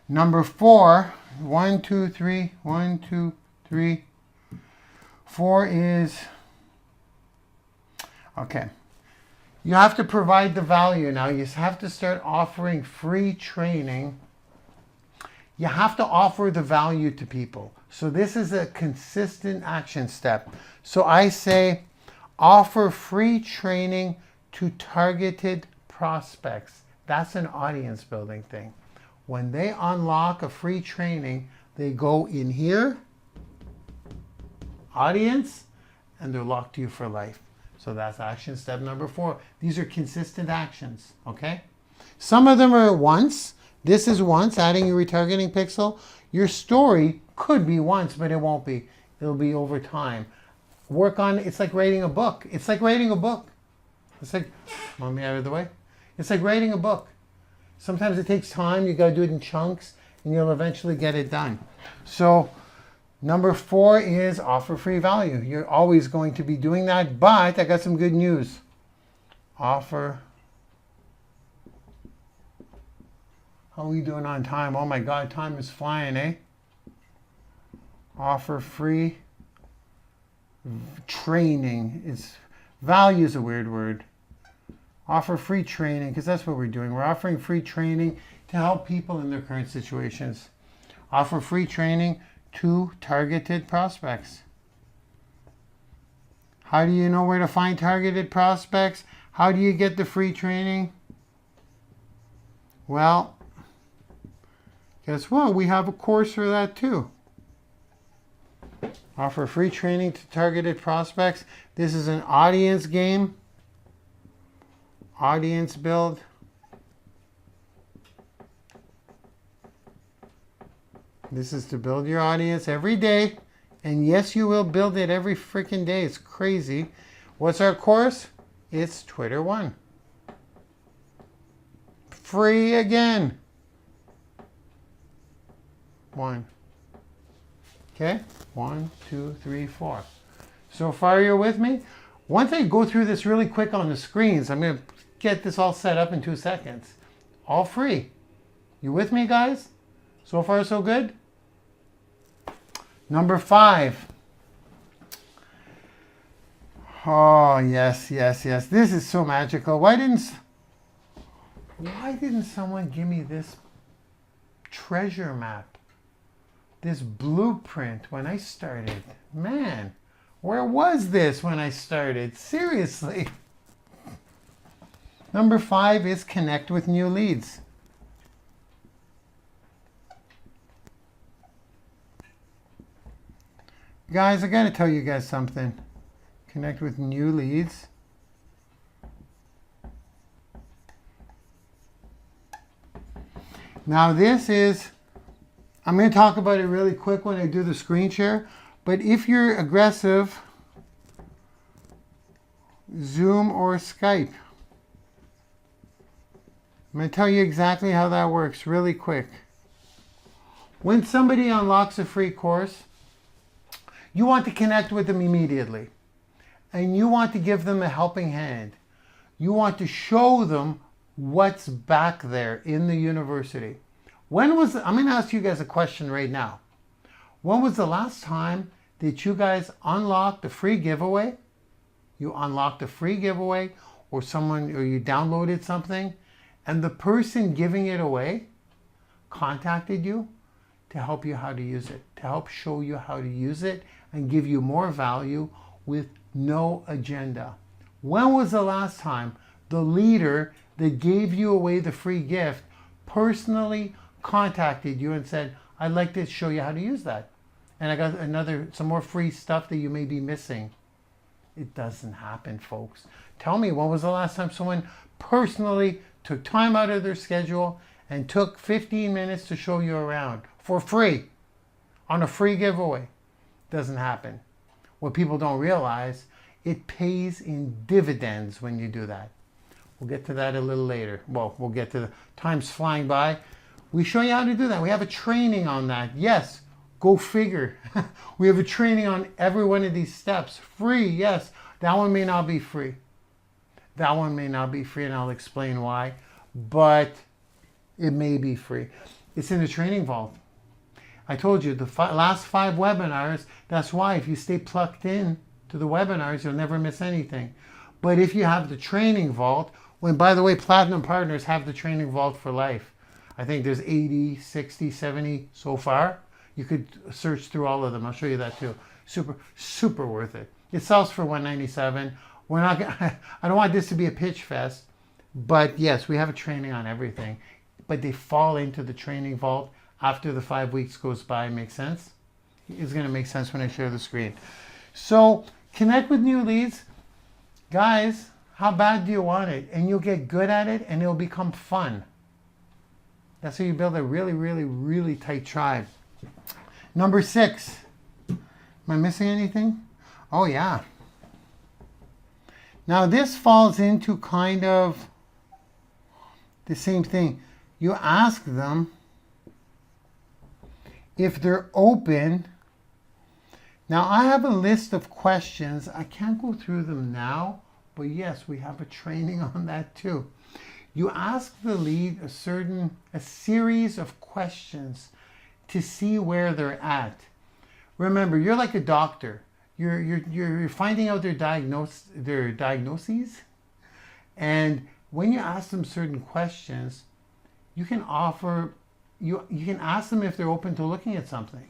Number 4, 1, 2, 3, 1, 2, 3. 4 is, okay. You have to provide the value now. You have to start offering free training. You have to offer the value to people. So this is a consistent action step. So I say, offer free training to targeted prospects. That's an audience building thing. When they unlock a free training, they go in here, audience, and they're locked to you for life. So that's action step number 4. These are consistent actions, okay? Some of them are once. This is once, adding your retargeting pixel. Your story could be once, but it won't be. It'll be over time. Work on, it's like writing a book. It's like writing a book. It's like, want me out of the way? It's like writing a book. Sometimes it takes time. You got to do it in chunks, and you'll eventually get it done. So number 4 is offer free value. You're always going to be doing that, but I got some good news. Offer. How are we doing on time? Oh my God, time is flying, eh? Offer free training. Value is a weird word. Offer free training, because that's what we're doing. We're offering free training to help people in their current situations. Offer free training to targeted prospects. How do you know where to find targeted prospects? How do you get the free training? Well, guess what? We have a course for that too. Offer free training to targeted prospects. This is an audience game. Audience build. This is to build your audience every day. And yes, you will build it every freaking day. It's crazy. What's our course? It's Twitter 1. Free again. 1. Okay? 1, 2, 3, 4. So far you're with me? Once I go through this really quick on the screens, I'm going to get this all set up in 2 seconds. All free. You with me, guys? So far so good? Number 5. Oh, yes, yes, yes. This is so magical. Why didn't someone give me this treasure map? This blueprint when I started? Man, where was this when I started? Seriously. Number 5 is connect with new leads. Guys, I got to tell you guys something. Connect with new leads. Now this is, I'm going to talk about it really quick when I do the screen share, but if you're aggressive, Zoom or Skype. I'm going to tell you exactly how that works really quick. When somebody unlocks a free course, you want to connect with them immediately. And you want to give them a helping hand. You want to show them what's back there in the university. I'm going to ask you guys a question right now. When was the last time that you guys unlocked a free giveaway? You unlocked a free giveaway or you downloaded something and the person giving it away contacted you to help you how to use it, to help show you how to use it and give you more value with no agenda. When was the last time the leader that gave you away the free gift personally contacted you and said, I'd like to show you how to use that. And I got some more free stuff that you may be missing. It doesn't happen, folks. Tell me, when was the last time someone personally took time out of their schedule and took 15 minutes to show you around for free on a free giveaway? Doesn't happen. What people don't realize, it pays in dividends when you do that. We'll get to that a little later. Well, we'll get to the time's flying by. We show you how to do that. We have a training on that. Yes, go figure. We have a training on every one of these steps. Free, yes. That one may not be free. That one may not be free, and I'll explain why. But it may be free. It's in the training vault. I told you, the last 5 webinars, that's why if you stay plugged in to the webinars, you'll never miss anything. But if you have the training vault, by the way, Platinum Partners have the training vault for life. I think there's 80, 60, 70 so far. You could search through all of them. I'll show you that too. Super, super worth it. It sells for $197. We're not. I don't want this to be a pitch fest, but yes, we have a training on everything. But they fall into the training vault after the 5 weeks goes by. Makes sense? It's going to make sense when I share the screen. So connect with new leads, guys. How bad do you want it? And you'll get good at it, and it'll become fun. That's how you build a really, really, really tight tribe. Number 6. Am I missing anything? Oh, yeah. Now, this falls into kind of the same thing. You ask them if they're open. Now, I have a list of questions. I can't go through them now, but yes, we have a training on that too. You ask the lead a series of questions to see where they're at. Remember, you're like a doctor. You're finding out their diagnoses, and when you ask them certain questions, you can ask them if they're open to looking at something.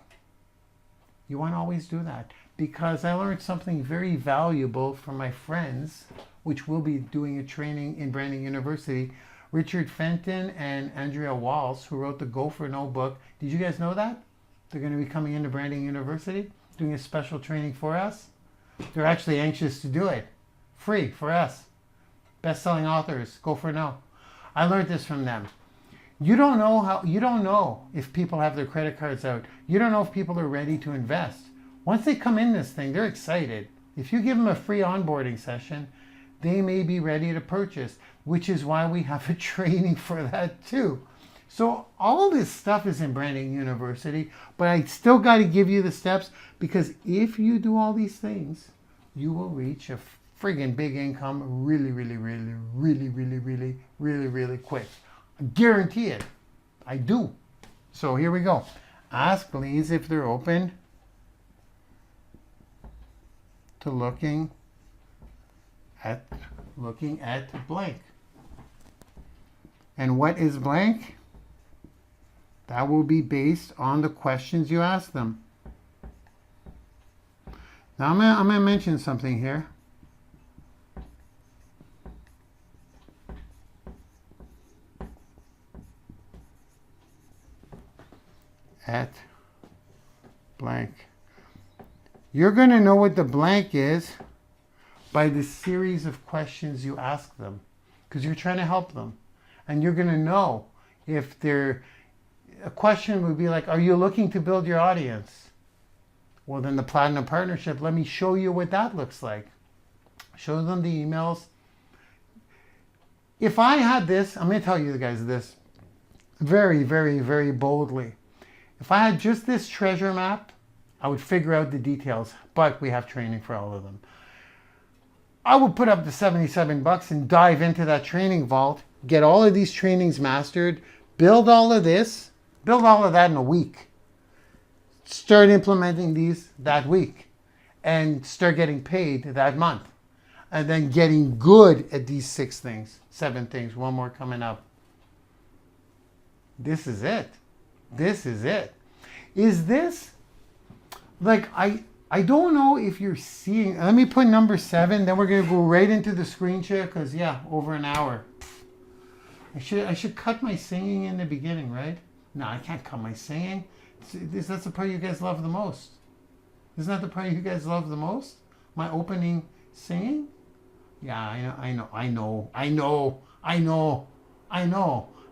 You want to always do that, because I learned something very valuable from my friends, which will be doing a training in Branding University. Richard Fenton and Andrea Walsh, who wrote the Go for No book. Did you guys know that? They're going to be coming into Branding University, doing a special training for us. They're actually anxious to do it. Free for us. Best-selling authors, Go for No. I learned this from them. You don't know if people have their credit cards out. You don't know if people are ready to invest. Once they come in this thing, they're excited. If you give them a free onboarding session, they may be ready to purchase, which is why we have a training for that too. So all this stuff is in Branding University, but I still got to give you the steps, because if you do all these things, you will reach a friggin' big income really, really, really, really, really, really, really, really quick. I guarantee it. I do. So here we go. Ask leads if they're open to looking at blank. And what is blank? That will be based on the questions you ask them. Now I'm gonna mention something here. At blank. You're going to know what the blank is by the series of questions you ask them, because you're trying to help them. And you're going to know if a question would be like, are you looking to build your audience? Well, then the Platinum Partnership, let me show you what that looks like. Show them the emails. If I had this, I'm going to tell you guys this very, very, very boldly. If I had just this treasure map, I would figure out the details, but we have training for all of them. I would put up the $77 and dive into that training vault, get all of these trainings mastered, build all of this, build all of that in a week. Start implementing these that week and start getting paid that month. And then getting good at these 7 things, one more coming up. This is it. This is it. Is this, like, I don't know if you're seeing, let me put number 7, then we're going to go right into the screen share, because, yeah, over an hour. I should cut my singing in the beginning, right? No, I can't cut my singing. That's the part you guys love the most. Isn't that the part you guys love the most? My opening singing? Yeah, I know.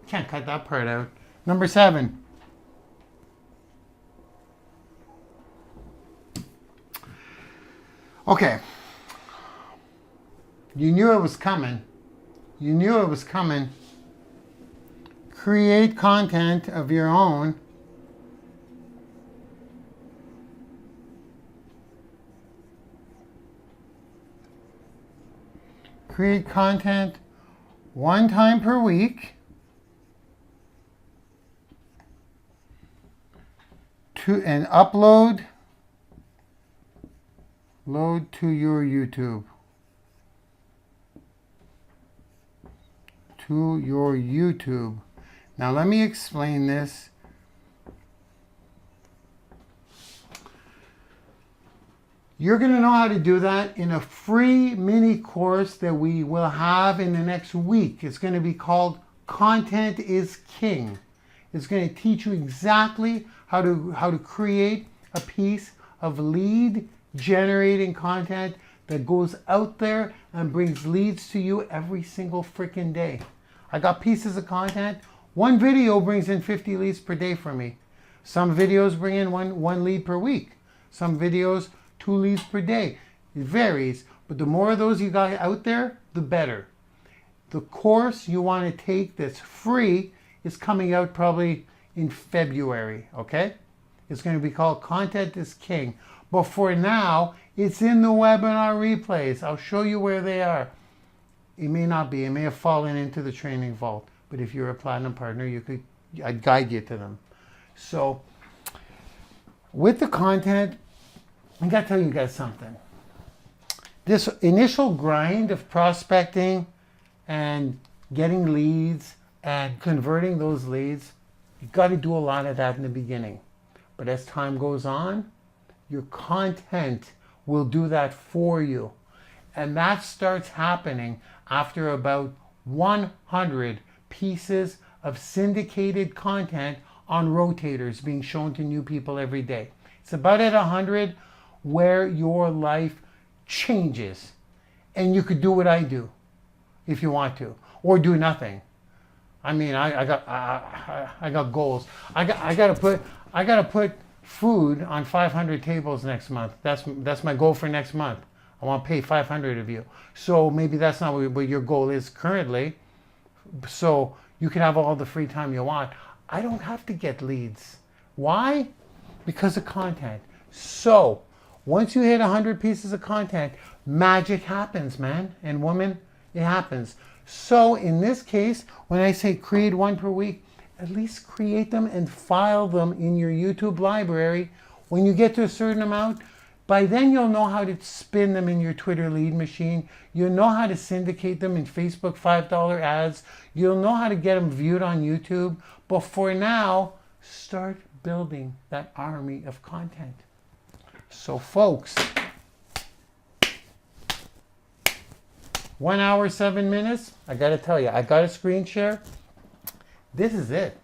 Can't cut that part out. Number 7. Okay. You knew it was coming. Create content of your own. Create content 1 time per week and upload to your YouTube. Now let me explain this. You're going to know how to do that in a free mini course that we will have in the next week. It's going to be called Content is King. It's going to teach you exactly how to create a piece of lead generating content that goes out there and brings leads to you every single freaking day. I got pieces of content. One video brings in 50 leads per day for me. Some videos bring in one lead per week. Some videos, 2 leads per day. It varies, but the more of those you got out there, the better. The course you want to take that's free is coming out probably in February, okay? It's going to be called Content is King. But for now, it's in the webinar replays. I'll show you where they are. It may not be. It may have fallen into the training vault. But if you're a platinum partner, I'd guide you to them. So with the content, I got to tell you guys something. This initial grind of prospecting and getting leads and converting those leads, you got to do a lot of that in the beginning. But as time goes on, your content will do that for you. And that starts happening after about 100 pieces of syndicated content on rotators being shown to new people every day. It's about at 100 where your life changes. And you could do what I do if you want to, or do nothing. I mean, I got goals. I gotta put food on 500 tables next month. That's my goal for next month. I want to pay 500 of you. So maybe that's not what your goal is currently. So you can have all the free time you want. I don't have to get leads. Why? Because of content. So once you hit 100 pieces of content, magic happens, man and woman. It happens. So in this case, when I say create 1 per week, at least create them and file them in your YouTube library. When you get to a certain amount, by then you'll know how to spin them in your Twitter lead machine. You'll know how to syndicate them in Facebook $5 ads. You'll know how to get them viewed on YouTube. But for now, start building that army of content. So folks, 1 hour, 7 minutes. I got to tell you, I got a screen share. This is it.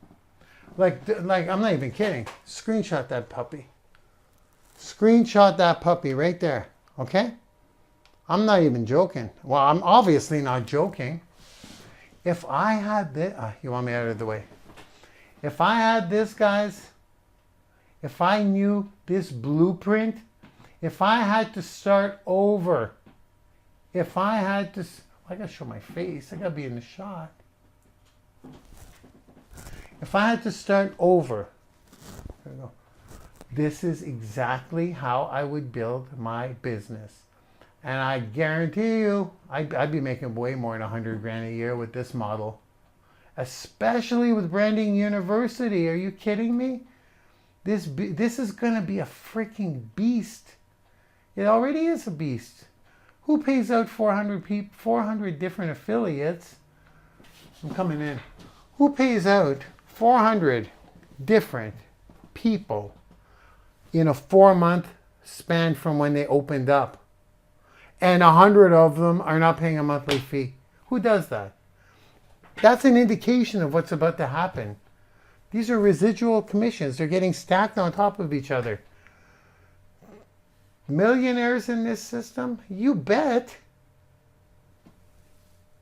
Like I'm not even kidding. Screenshot that puppy. Screenshot that puppy right there. Okay? I'm not even joking. Well, I'm obviously not joking. If I had this, you want me out of the way? If I had this, guys, if I knew this blueprint, if I had to start over, if I had to, I gotta show my face. I gotta be in the shot. If I had to start over, there we go. This is exactly how I would build my business. And I guarantee you, I'd be making way more than 100 grand a year with this model. Especially with Branding University. Are you kidding me? This is going to be a freaking beast. It already is a beast. Who pays out 400 different affiliates? I'm coming in. Who pays out 400 different people in a 4-month span from when they opened up? And 100 of them are not paying a monthly fee. Who does that? That's an indication of what's about to happen. These are residual commissions. They're getting stacked on top of each other. Millionaires in this system? You bet.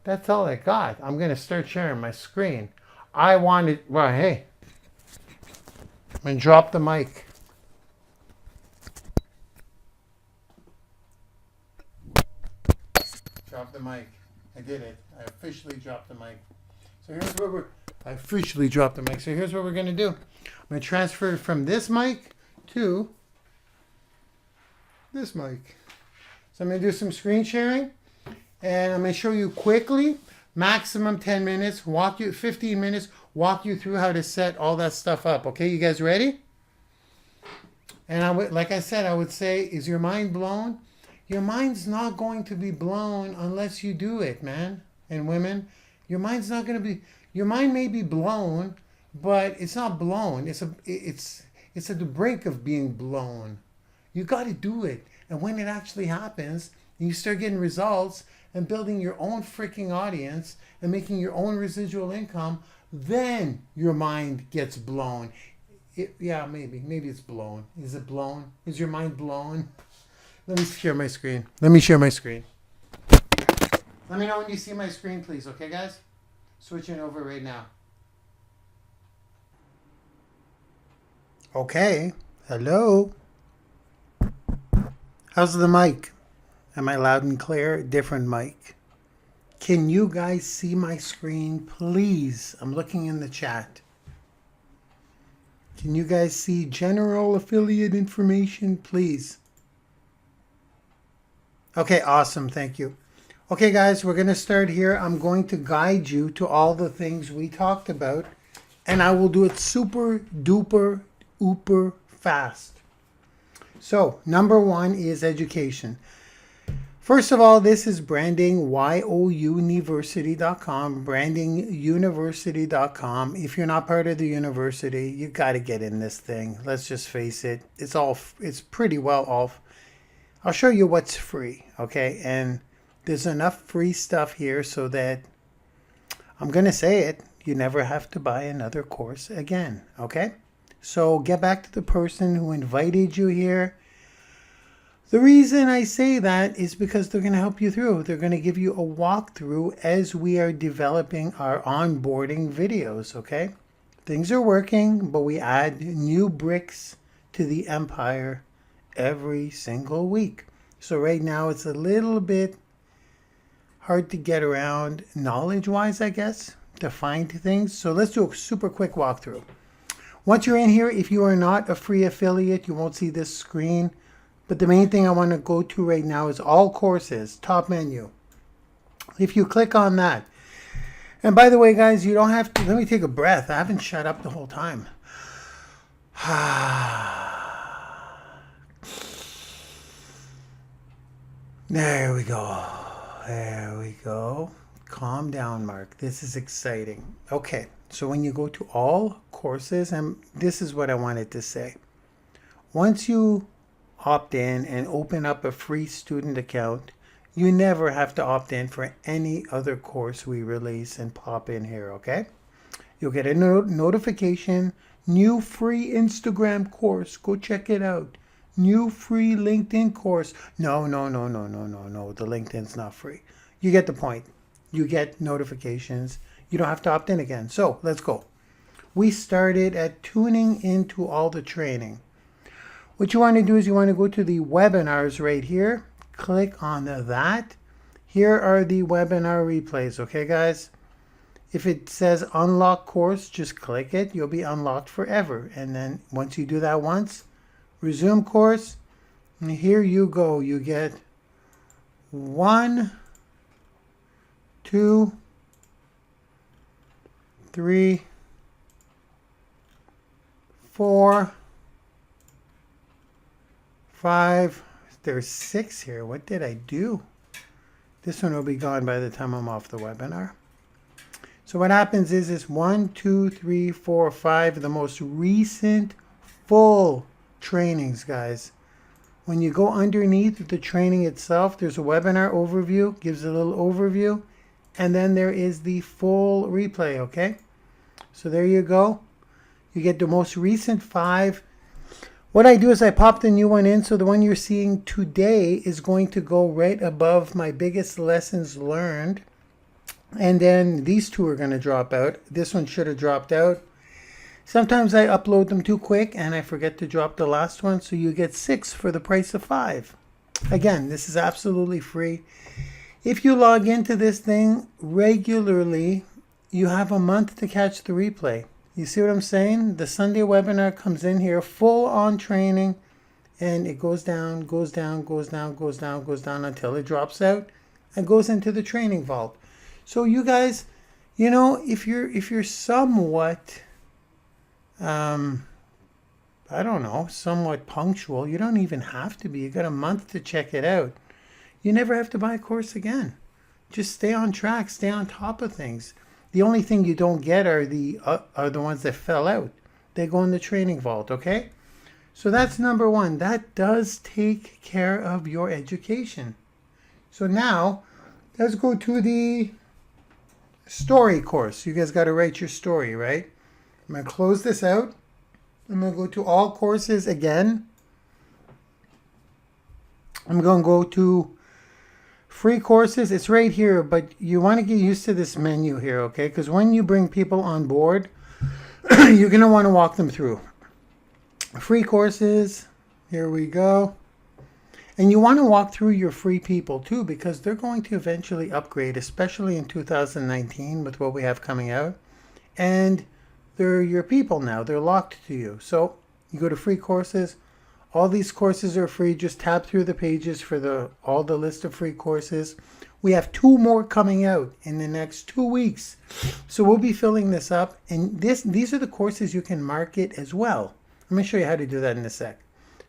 That's all I got. I'm going to start sharing my screen. I wanted, well, hey, I'm going to drop the mic. Drop the mic. I did it. I officially dropped the mic. So here's what I officially dropped the mic. So here's what we're going to do. I'm going to transfer it from this mic to this mic. So I'm going to do some screen sharing. And I'm going to show you quickly, maximum 10 minutes, 15 minutes, walk you through how to set all that stuff up. Okay, you guys ready? And like I said, I would say, is your mind blown? Your mind's not going to be blown unless you do it, man and women. Your mind's not going to be, your mind may be blown, but it's not blown. It's at the brink of being blown. You got to do it. And when it actually happens, and you start getting results and building your own freaking audience and making your own residual income, then your mind gets blown. Yeah, maybe it's blown. Is it blown? Is your mind blown? Let me share my screen. Let me know when you see my screen, please. Okay, guys? Switching over right now. Okay. Hello. How's the mic? Am I loud and clear? Different mic. Can you guys see my screen, please? I'm looking in the chat. Can you guys see general affiliate information, please? Okay, awesome. Thank you. Okay, guys, we're going to start here. I'm going to guide you to all the things we talked about, and I will do it super duper ooper fast. So, number one is education. First of all, this is Branding YOUniversity.com, brandinguniversity.com. If you're not part of the university, you got to get in this thing. Let's just face it. It's pretty well off. I'll show you what's free, okay? And there's enough free stuff here so that I'm going to say it. You never have to buy another course again, okay? So get back to the person who invited you here. The reason I say that is because they're going to help you through. They're going to give you a walkthrough as we are developing our onboarding videos, okay? Things are working, but we add new bricks to the empire every single week. So right now it's a little bit hard to get around knowledge-wise, I guess, to find things. So let's do a super quick walkthrough. Once you're in here, if you are not a free affiliate, you won't see this screen. But the main thing I want to go to right now is all courses, top menu. If you click on that, and by the way, guys, you don't have to, let me take a breath. I haven't shut up the whole time. There we go. There we go. Calm down, Mark. This is exciting. Okay, so when you go to all courses, and this is what I wanted to say. Once you opt in and open up a free student account, you never have to opt in for any other course we release and pop in here, okay? You'll get a notification, new free Instagram course, go check it out. New free LinkedIn course. No, the LinkedIn's not free. You get the point. You get notifications. You don't have to opt in again. So let's go. We started at tuning into all the training. What you want to do is you want to go to the webinars right here. Click on that. Here are the webinar replays. Okay, guys? If it says unlock course, just click it. You'll be unlocked forever. And then once you do that once, resume course. And here you go. You get 1, 2, 3, 4, 5. There's 6 here. What did I do? This one will be gone by the time I'm off the webinar. So what happens is it's 1, 2, 3, 4, 5, the most recent full trainings, guys. When you go underneath the training itself, there's a webinar overview, gives a little overview, and then there is the full replay, okay? So there you go. You get the most recent 5. What I do is I pop the new one in, so the one you're seeing today is going to go right above my biggest lessons learned. And then these 2 are going to drop out. This one should have dropped out. Sometimes I upload them too quick and I forget to drop the last one, so you get 6 for the price of 5. Again, this is absolutely free. If you log into this thing regularly, you have a month to catch the replay. You see what I'm saying? The Sunday webinar comes in here, full on training, and it goes down, goes down, goes down, goes down, goes down until it drops out and goes into the training vault. So you guys, you know, if you're somewhat, I don't know, somewhat punctual, you don't even have to be. You got a month to check it out. You never have to buy a course again. Just stay on track, stay on top of things. The only thing you don't get are the ones that fell out. They go in the training vault, okay? So that's number one. That does take care of your education. So now let's go to the story course. You guys got to write your story, right? I'm going to close this out. I'm going to go to all courses again. I'm going to go to free courses. It's right here, but you want to get used to this menu here, okay? Because when you bring people on board, you're going to want to walk them through. Free courses, here we go. And you want to walk through your free people too, because they're going to eventually upgrade, especially in 2019 with what we have coming out. And they're your people now. They're locked to you. So you go to free courses. All these courses are free. Just tab through the pages for all the list of free courses. We have 2 more coming out in the next 2 weeks. So we'll be filling this up. And these are the courses you can market as well. Let me show you how to do that in a sec.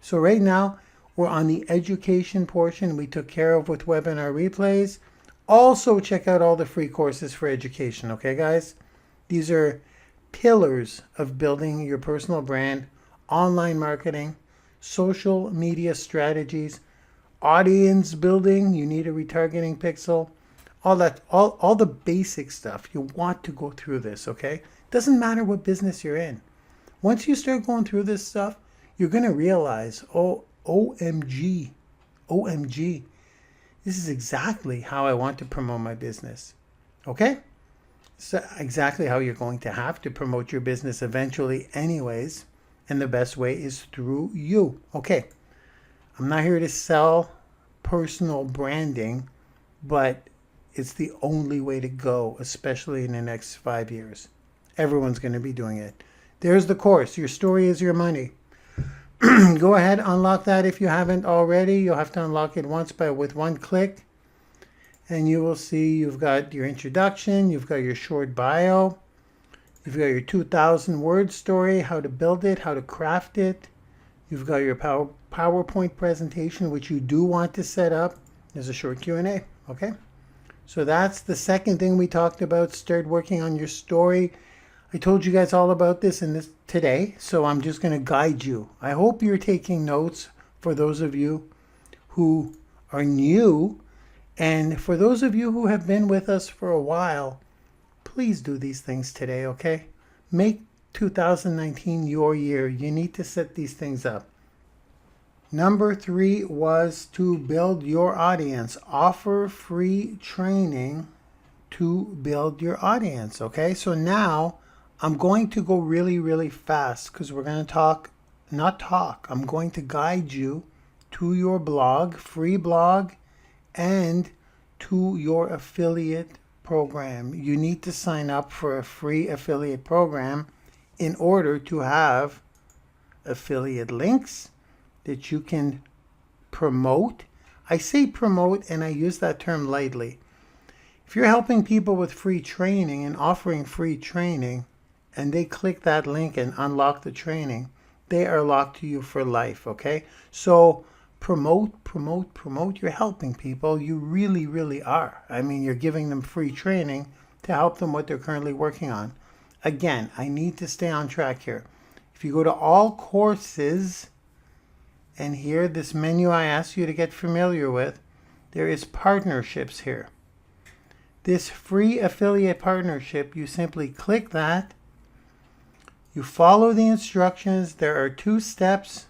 So right now, we're on the education portion we took care of with webinar replays. Also, check out all the free courses for education, okay, guys? These are pillars of building your personal brand, online marketing, social media strategies, audience building. You need a retargeting pixel, all that, all the basic stuff. You want to go through this, okay? Doesn't matter what business you're in. Once you start going through this stuff, you're going to realize, oh, OMG, this is exactly how I want to promote my business. Okay? So exactly how you're going to have to promote your business eventually anyways. And the best way is through you. Okay. I'm not here to sell personal branding, but it's the only way to go, especially in the next 5 years. Everyone's going to be doing it. There's the course. Your story is your money. Go ahead, unlock that if you haven't already. You'll have to unlock it once with one click. And you will see you've got your introduction, you've got your short bio, you've got your 2,000 word story, how to build it, how to craft it. You've got your PowerPoint presentation, which you do want to set up. There's a short Q&A, okay? So that's the second thing we talked about. Start working on your story. I told you guys all about this today, so I'm just going to guide you. I hope you're taking notes for those of you who are new, and for those of you who have been with us for a while, please do these things today, okay? Make 2019 your year. You need to set these things up. Number 3 was to build your audience. Offer free training to build your audience, okay? So now I'm going to go really, really fast because we're going to I'm going to guide you to your blog, free blog, and to your affiliate program. You need to sign up for a free affiliate program in order to have affiliate links that you can promote. I say promote, and I use that term lightly. If you're helping people with free training and offering free training, and they click that link and unlock the training, they are locked to you for life, okay? So promote. You're helping people. You really, really are. I mean, you're giving them free training to help them what they're currently working on. Again, I need to stay on track here. If you go to all courses, and here, this menu I asked you to get familiar with, there is partnerships here. This free affiliate partnership, you simply click that. You follow the instructions. There are 2 steps.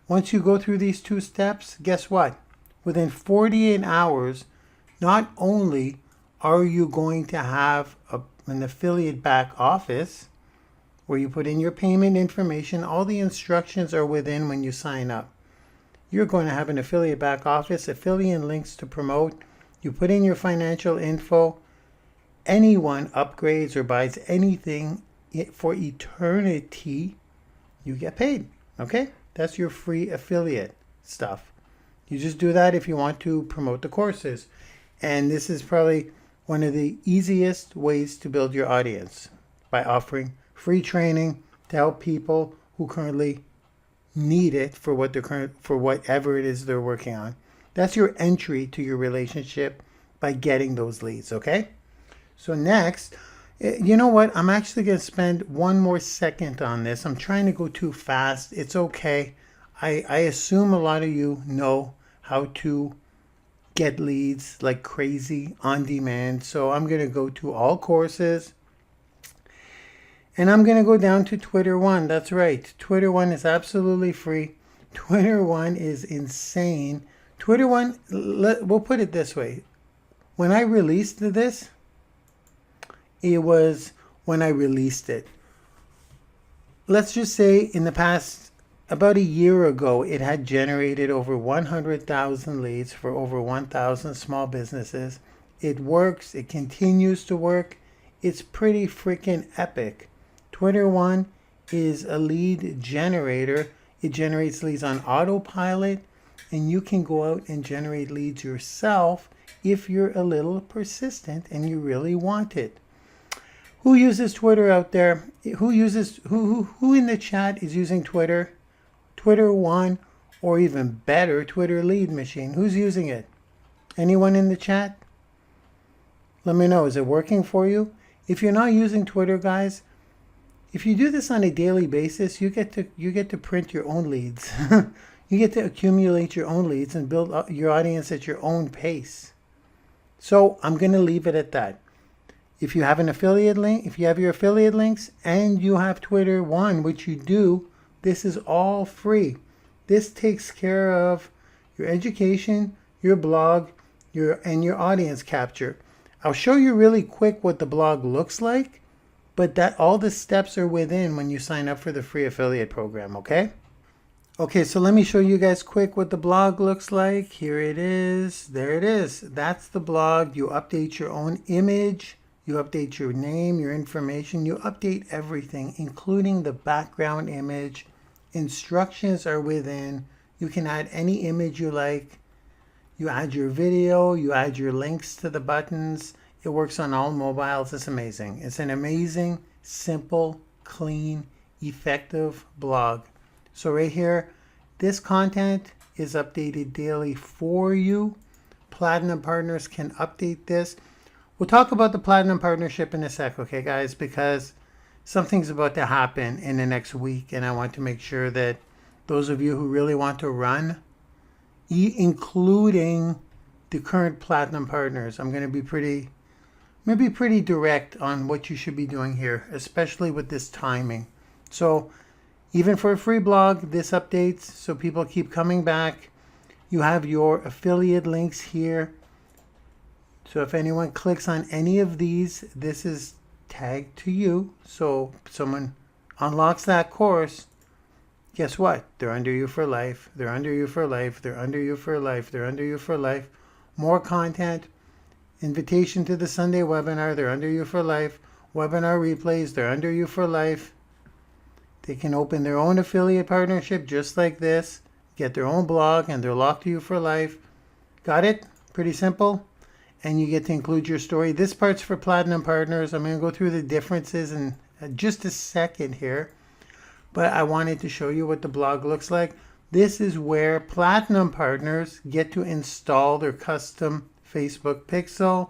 Once you go through these 2 steps, guess what? Within 48 hours, not only are you going to have an affiliate back office where you put in your payment information, all the instructions are within when you sign up. You're going to have an affiliate back office, affiliate links to promote. You put in your financial info. Anyone upgrades or buys anything for eternity, you get paid. Okay? That's your free affiliate stuff. You just do that if you want to promote the courses. And this is probably one of the easiest ways to build your audience, by offering free training to help people who currently need it for whatever it is they're working on. That's your entry to your relationship by getting those leads, okay? So next You know what? I'm actually going to spend one more second on this. I'm trying to go too fast. It's okay. I assume a lot of you know how to get leads like crazy on demand. So I'm going to go to all courses and I'm going to go down to Twitter One. That's right. Twitter One is absolutely free. Twitter One is insane. Twitter One, we'll put it this way. When I released this, it was when I released it. Let's just say in the past, about a year ago, it had generated over 100,000 leads for over 1,000 small businesses. It works. It continues to work. It's pretty freaking epic. Twitter One is a lead generator. It generates leads on autopilot, and you can go out and generate leads yourself if you're a little persistent and you really want it. Who uses Twitter out there? Who in the chat is using Twitter? Twitter One, or even better, Twitter Lead Machine. Who's using it? Anyone in the chat? Let me know. Is it working for you? If you're not using Twitter, guys, if you do this on a daily basis, you get to print your own leads. You get to accumulate your own leads and build your audience at your own pace. So I'm going to leave it at that. If you have an affiliate link, if you have your affiliate links and you have Twitter One, which you do, this is all free. This takes care of your education, your blog, and your audience capture. I'll show you really quick what the blog looks like, but that all the steps are within when you sign up for the free affiliate program, okay? Okay, so let me show you guys quick what the blog looks like. Here it is. There it is. That's the blog. You update your own image. You update your name, your information. You update everything, including the background image. Instructions are within. You can add any image you like. You add your video. You add your links to the buttons. It works on all mobiles. It's amazing. It's an amazing, simple, clean, effective blog. So right here, this content is updated daily for you. Platinum partners can update this. We'll talk about the Platinum Partnership in a sec, okay, guys? Because something's about to happen in the next week, and I want to make sure that those of you who really want to run, including the current Platinum partners, I'm going to be pretty direct on what you should be doing here, especially with this timing. So even for a free blog, this updates, so people keep coming back. You have your affiliate links here. So if anyone clicks on any of these, this is tagged to you. So if someone unlocks that course, guess what? They're under you for life. They're under you for life. They're under you for life. They're under you for life. More content. Invitation to the Sunday webinar. They're under you for life. Webinar replays. They're under you for life. They can open their own affiliate partnership just like this. Get their own blog and they're locked to you for life. Got it? Pretty simple. And you get to include your story. This part's for Platinum partners. I'm going to go through the differences in just a second here. But I wanted to show you what the blog looks like. This is where Platinum partners get to install their custom Facebook pixel.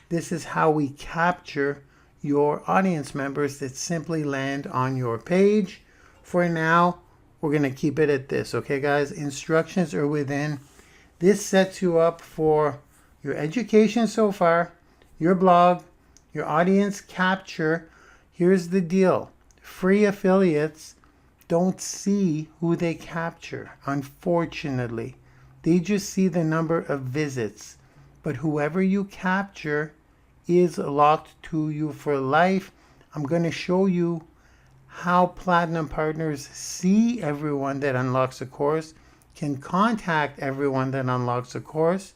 This is how we capture your audience members that simply land on your page. For now, we're going to keep it at this. Okay, guys? Instructions are within. This sets you up for your education so far, your blog, your audience capture. Here's the deal. Free affiliates don't see who they capture, unfortunately. They just see the number of visits. But whoever you capture is locked to you for life. I'm going to show you how Platinum partners see everyone that unlocks a course, can contact everyone that unlocks a course.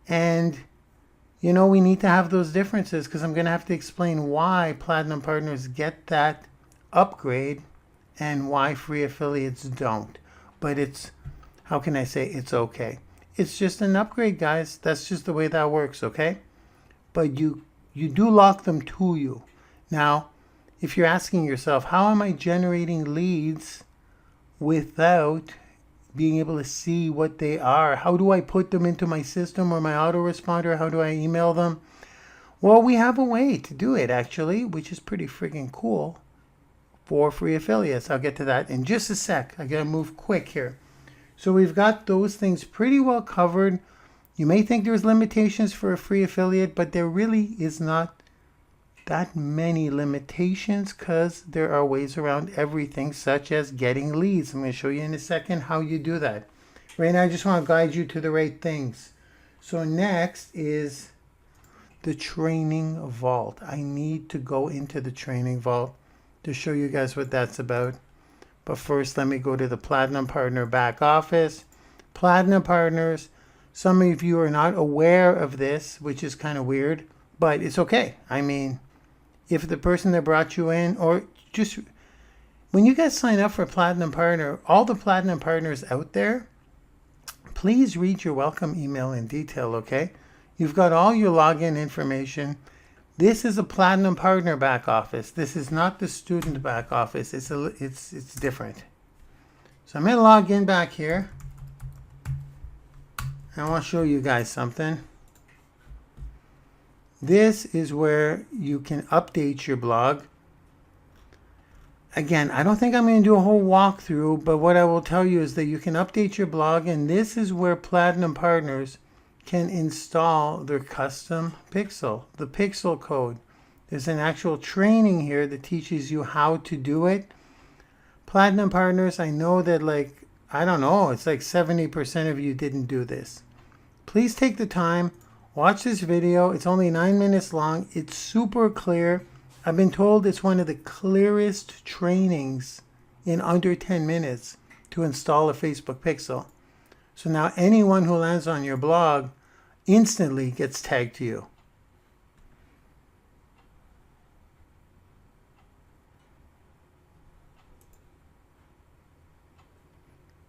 And, you know, we need to have those differences because I'm going to have to explain why Platinum partners get that upgrade and why free affiliates don't. But it's, how can I say it's okay? It's just an upgrade, guys. That's just the way that works, okay? But you do lock them to you. Now, if you're asking yourself, how am I generating leads without being able to see what they are? How do I put them into my system or my autoresponder? How do I email them? Well, we have a way to do it actually, which is pretty freaking cool for free affiliates. I'll get to that in just a sec. I gotta move quick here. So we've got those things pretty well covered. You may think there's limitations for a free affiliate, but there really is not that many limitations because there are ways around everything, such as getting leads. I'm going to show you in a second how you do that. Right now, I just want to guide you to the right things. So next is the training vault. I need to go into the training vault to show you guys what that's about. But first, let me go to the Platinum Partner back office. Platinum Partners, some of you are not aware of this, which is kind of weird, but it's okay. I mean, if the person that brought you in, or just when you guys sign up for Platinum Partner, all the Platinum Partners out there, please read your welcome email in detail, okay? You've got all your login information. This is a Platinum Partner back office. This is not the student back office. It's different. So I'm going to log in back here. And I want to show you guys something. This is where you can update your blog. Again, I don't think I'm going to do a whole walkthrough, but what I will tell you is that you can update your blog, and this is where Platinum Partners can install their custom pixel, the pixel code. There's an actual training here that teaches you how to do it. Platinum Partners, I know that I don't know, it's like 70% of you didn't do this. Please take the time. Watch this video. It's only 9 minutes long. It's super clear. I've been told it's one of the clearest trainings in under 10 minutes to install a Facebook pixel. So now anyone who lands on your blog instantly gets tagged to you.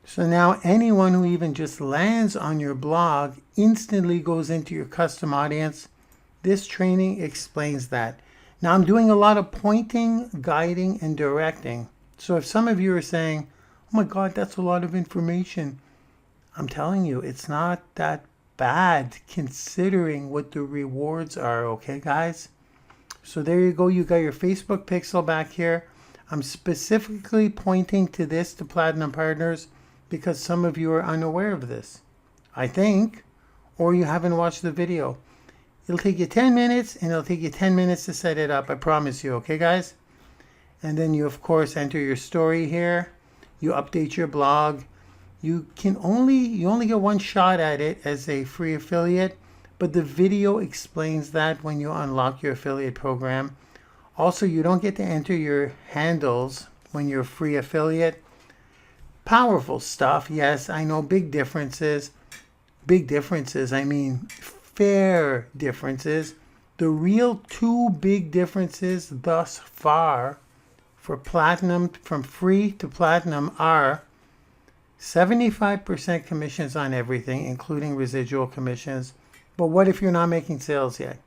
So now anyone who even just lands on your blog instantly goes into your custom audience. This training explains that. Now I'm doing a lot of pointing, guiding, and directing. So if some of you are saying, oh my God, that's a lot of information. I'm telling you, it's not that bad considering what the rewards are, okay guys? So there you go, you got your Facebook pixel back here. I'm specifically pointing to this to Platinum Partners because some of you are unaware of this, I think, or you haven't watched the video. It'll take you 10 minutes and it'll take you 10 minutes to set it up, I promise you, okay guys? And then you of course enter your story here, you update your blog. You only get one shot at it as a free affiliate, but the video explains that when you unlock your affiliate program. Also, you don't get to enter your handles when you're a free affiliate. Powerful stuff, yes, I know, big differences. Big differences, I mean fair differences. The real two big differences thus far for platinum, from free to platinum, are 75% commissions on everything, including residual commissions. But what if you're not making sales yet,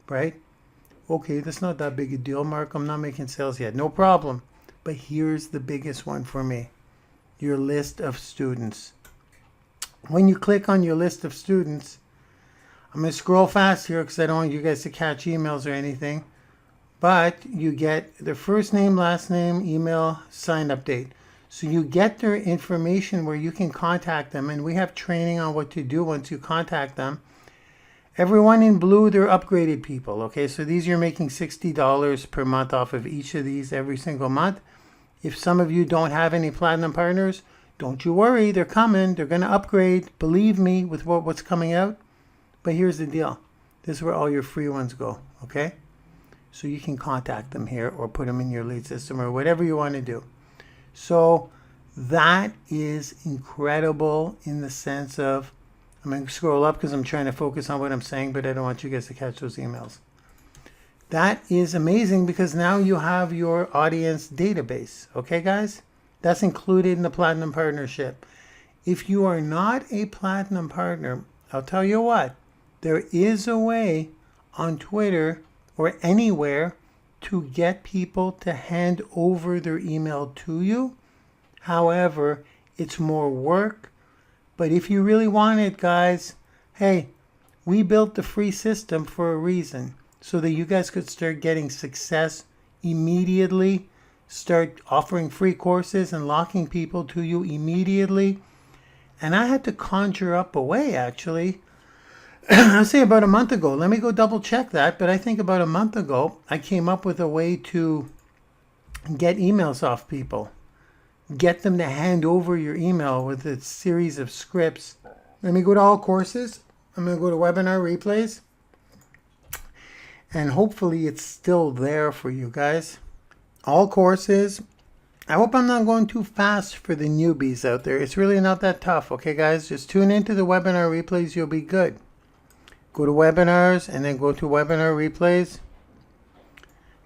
right? Okay, that's not that big a deal, Mark. I'm not making sales yet. No problem. But here's the biggest one for me. Your list of students. When you click on your list of students, I'm going to scroll fast here because I don't want you guys to catch emails or anything. But you get their first name, last name, email, sign up date. So you get their information where you can contact them. And we have training on what to do once you contact them. Everyone in blue, they're upgraded people. Okay, so these you're making $60 per month off of each of these every single month. If some of you don't have any platinum partners, don't you worry. They're coming. They're going to upgrade. Believe me with what's coming out. But here's the deal. This is where all your free ones go. Okay, so you can contact them here or put them in your lead system or whatever you want to do. So that is incredible in the sense of, I'm going to scroll up because I'm trying to focus on what I'm saying, but I don't want you guys to catch those emails. That is amazing because now you have your audience database. Okay, guys? That's included in the Platinum Partnership. If you are not a Platinum Partner, I'll tell you what, there is a way on Twitter or anywhere to get people to hand over their email to you. However, it's more work. But if you really want it, guys, hey, we built the free system for a reason. so that you guys could start getting success immediately, start offering free courses and locking people to you immediately. And I had to conjure up a way, actually. I'll say about a month ago. Let me go double check that. But I think about a month ago, I came up with a way to get emails off people. Get them to hand over your email with a series of scripts. Let me go to all courses. I'm going to go to webinar replays. And hopefully it's still there for you guys. All courses. I hope I'm not going too fast for the newbies out there. It's really not that tough. Okay, guys? Just tune into the webinar replays. You'll be good. Go to webinars and then go to webinar replays.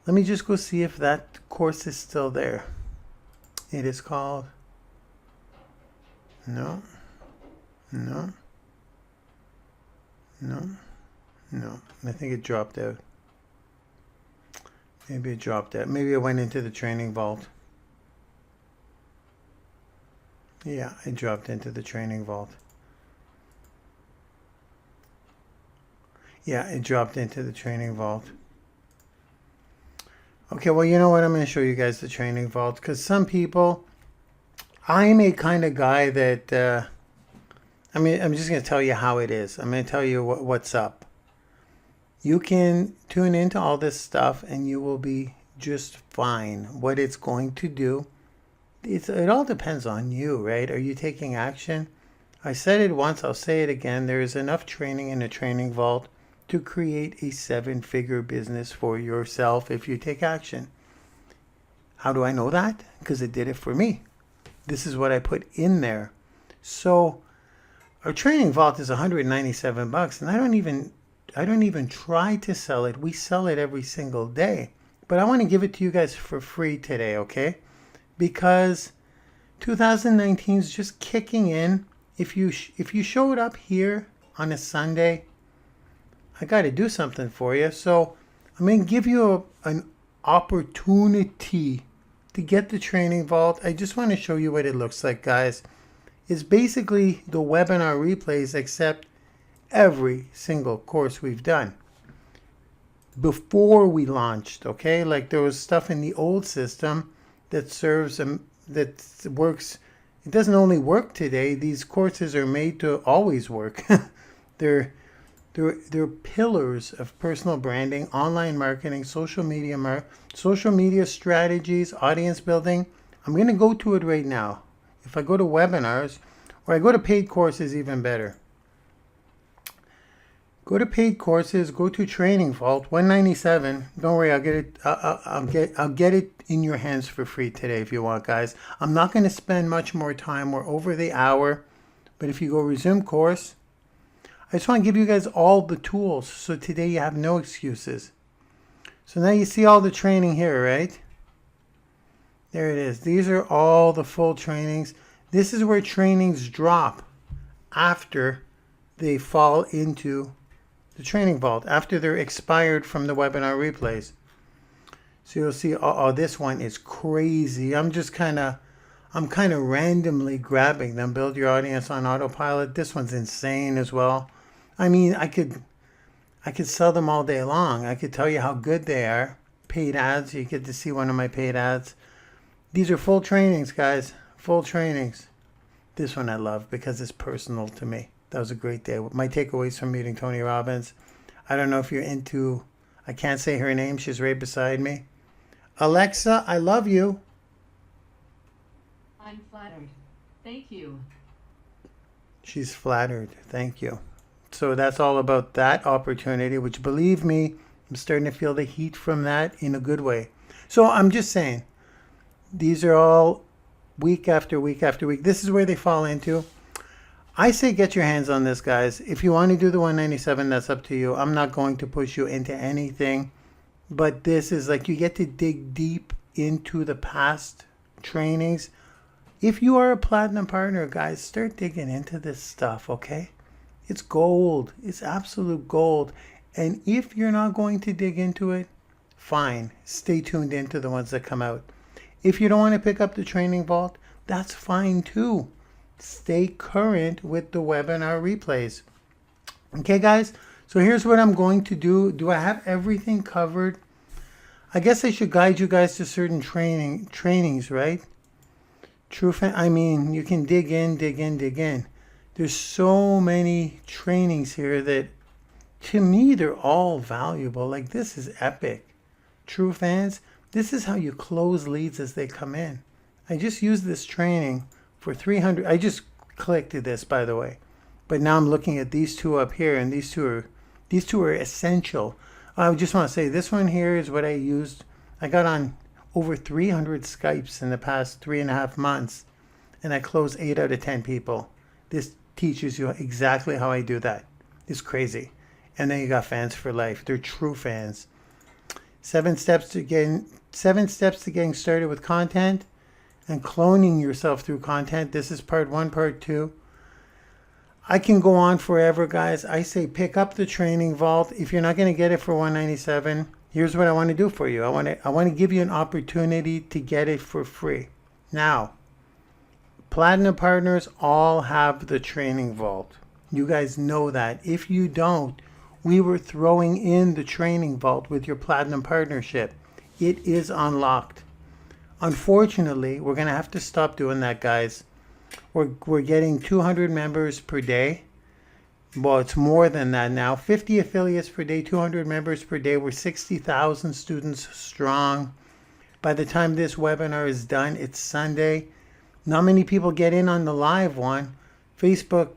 Let me just go see if that course is still there. It is called... No. I think it dropped out. Maybe it dropped out. Maybe it went into the training vault. Yeah, it dropped into the training vault. Yeah, it dropped into the training vault. Okay, well, you know what? I'm going to show you guys the training vault. Because some people... I'm a kind of guy that... I'm just going to tell you how it is. I'm going to tell you what's up. You can tune into all this stuff and you will be just fine. What it's going to do, it all depends on you, right? Are you taking action? I said it once, I'll say it again. There is enough training in the training vault to create a 7-figure business for yourself if you take action. How do I know that? Because it did it for me. This is what I put in there. So our training vault is $197, and I don't even try to sell it. We sell it every single day. But I want to give it to you guys for free today, okay? Because 2019 is just kicking in. If you showed up here on a Sunday, I got to do something for you. So I'm going to give you an opportunity to get the training vault. I just want to show you what it looks like, guys. It's basically the webinar replays, except every single course we've done before we launched. Okay, like there was stuff in the old system that serves that works. It doesn't only work today. These courses are made to always work. they're pillars of personal branding, online marketing, social media strategies, audience building. I'm going to go to it right now. If I go to webinars, or I go to paid courses, even better. Go to paid courses, go to training vault, $197. Don't worry, I'll get it. I'll get it in your hands for free today if you want, guys. I'm not going to spend much more time. We're over the hour, but if you go resume course, I just want to give you guys all the tools. So today you have no excuses. So now you see all the training here, right? There it is. These are all the full trainings. This is where trainings drop after they fall into the training vault, after they're expired from the webinar replays. So you'll see, oh, this one is crazy. I'm kind of randomly grabbing them. Build your audience on autopilot. This one's insane as well. I mean, I could sell them all day long. I could tell you how good they are. Paid ads. You get to see one of my paid ads. These are full trainings, guys. Full trainings. This one I love because it's personal to me. That was a great day. My takeaways from meeting Tony Robbins. I don't know if you're into... I can't say her name. She's right beside me. Alexa, I love you. I'm flattered. Thank you. She's flattered. Thank you. So that's all about that opportunity, which, believe me, I'm starting to feel the heat from that in a good way. So I'm just saying, these are all week after week after week. This is where they fall into. I say get your hands on this, guys. If you want to do the 197, that's up to you. I'm not going to push you into anything. But this is like you get to dig deep into the past trainings. If you are a platinum partner, guys, start digging into this stuff, okay? It's gold. It's absolute gold. And if you're not going to dig into it, fine. Stay tuned into the ones that come out. If you don't want to pick up the training vault, that's fine too. Stay current with the webinar replays. Okay, guys? So here's what I'm going to do. Do I have everything covered? I guess I should guide you guys to certain trainings, right? I mean, you can dig in. There's so many trainings here that, to me, they're all valuable. Like, this is epic. True fans, this is how you close leads as they come in. I just used this training for 300. I just clicked this, by the way. But now I'm looking at these two up here, and these two are essential. I just want to say this one here is what I used. I got on over 300 Skypes in the past 3.5 months, and I closed 8 out of 10 people. This teaches you exactly how I do that. It's crazy. And then you got fans for life. They're true fans. 7 steps to getting started with content and cloning yourself through content. This is part 1, part 2. I can go on forever, guys. I say pick up the training vault. If you're not going to get it for $197, here's what I want to do for you. I want to give you an opportunity to get it for free. Now, Platinum partners all have the training vault. You guys know that. If you don't, we were throwing in the training vault with your Platinum partnership. It is unlocked. Unfortunately, we're going to have to stop doing that, guys. We're getting 200 members per day. Well, it's more than that now. 50 affiliates per day, 200 members per day. We're 60,000 students strong. By the time this webinar is done, it's Sunday. Not many people get in on the live one. Facebook,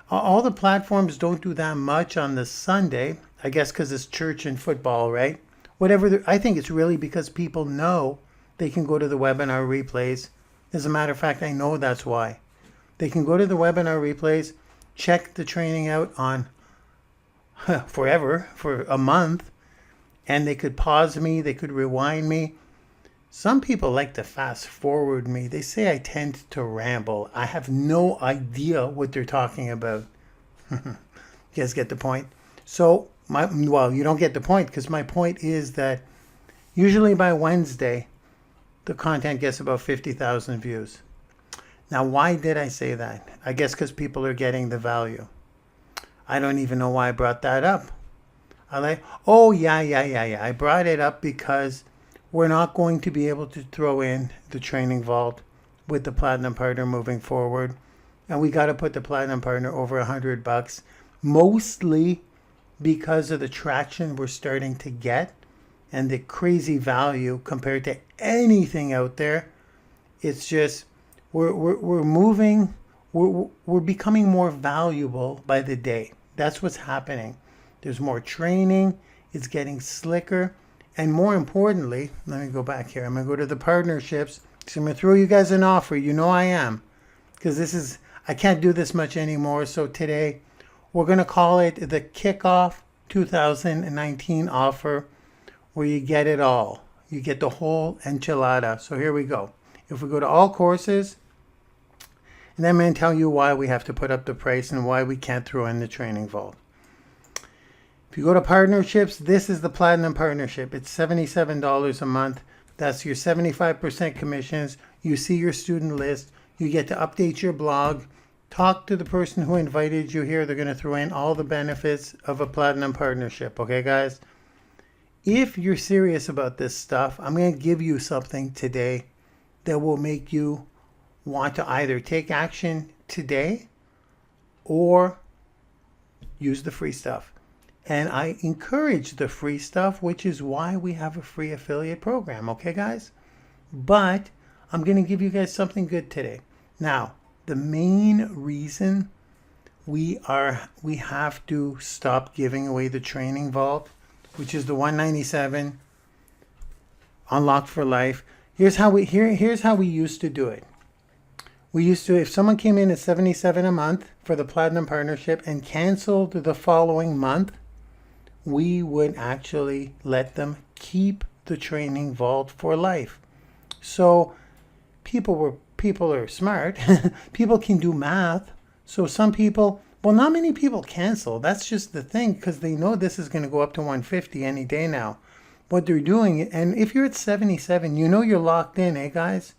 all the platforms don't do that much on the Sunday. I guess because it's church and football, right? I think it's really because people know they can go to the webinar replays. As a matter of fact, I know that's why. They can go to the webinar replays, check the training out on forever, for a month, and they could pause me, they could rewind me. Some people like to fast forward me. They say I tend to ramble. I have no idea what they're talking about. You guys get the point? So, you don't get the point, because my point is that usually by Wednesday, the content gets about 50,000 views. Now, why did I say that? I guess because people are getting the value. I don't even know why I brought that up. I brought it up because we're not going to be able to throw in the training vault with the Platinum partner moving forward. And we got to put the Platinum partner over $100, mostly because of the traction we're starting to get and the crazy value compared to anything out there. It's just, we're moving, we're becoming more valuable by the day. That's what's happening. There's more training, it's getting slicker, and more importantly, let me go back here. I'm going to go to the partnerships. So I'm going to throw you guys an offer. You know I am, because I can't do this much anymore. So today, we're going to call it the Kickoff 2019 offer, where you get it all. You get the whole enchilada. So here we go. If we go to all courses, and then I'm going to tell you why we have to put up the price and why we can't throw in the training vault. If you go to partnerships, this is the Platinum partnership. It's $77 a month. That's your 75% commissions. You see your student list. You get to update your blog. Talk to the person who invited you here. They're going to throw in all the benefits of a Platinum partnership. Okay, guys? If you're serious about this stuff, I'm going to give you something today that will make you want to either take action today or use the free stuff. And I encourage the free stuff, which is why we have a free affiliate program. Okay, guys? But I'm going to give you guys something good today. Now, the main reason we have to stop giving away the training vault, which is the $197 unlocked for life. Here's how we used to do it. We used to, if someone came in at $77 a month for the Platinum partnership and canceled the following month, we would actually let them keep the training vault for life. So people are smart. People can do math. So some people, not many people cancel. That's just the thing, because they know this is going to go up to 150 any day now. What they're doing, and if you're at 77, you know you're locked in, guys?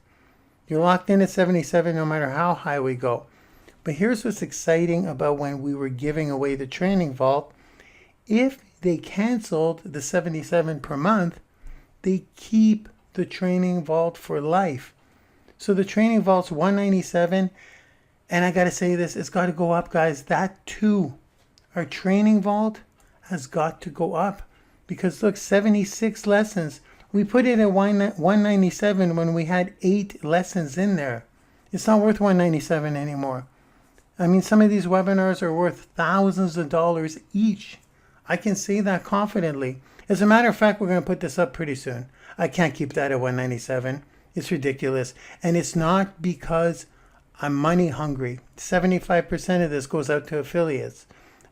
You're locked in at 77 no matter how high we go. But here's what's exciting about when we were giving away the training vault. If they canceled the $77 per month, they keep the training vault for life. So the training vault's $197, and I gotta say this, it's gotta go up, guys. That too, our training vault has got to go up, because look, 76 lessons. We put it at $197 when we had 8 lessons in there. It's not worth $197 anymore. I mean, some of these webinars are worth thousands of dollars each. I can say that confidently. As a matter of fact, we're going to put this up pretty soon. I can't keep that at $197. It's ridiculous. And it's not because I'm money hungry. 75% of this goes out to affiliates.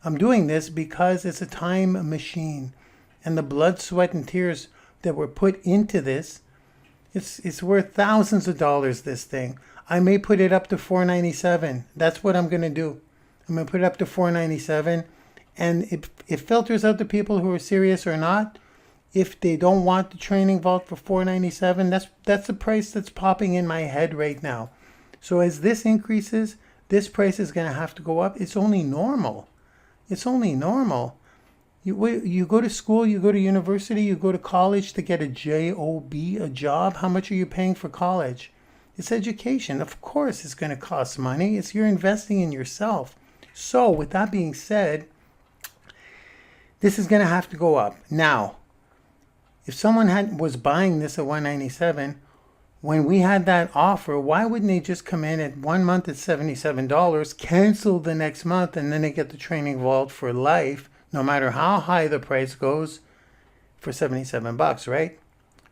I'm doing this because it's a time machine. And the blood, sweat, and tears that were put into this, it's worth thousands of dollars, this thing. I may put it up to $497. That's what I'm going to do. I'm going to put it up to $497. And it filters out the people who are serious or not. If they don't want the training vault for $497, that's the price that's popping in my head right now. So as this increases, this price is going to have to go up. It's only normal. It's only normal. You go to school, you go to university, you go to college to get a job, a job. How much are you paying for college? It's education. Of course it's going to cost money. You're investing in yourself. So with that being said, this is going to have to go up. Now, if someone was buying this at $197, when we had that offer, why wouldn't they just come in at 1 month at $77, cancel the next month, and then they get the training vault for life, no matter how high the price goes, for $77, right?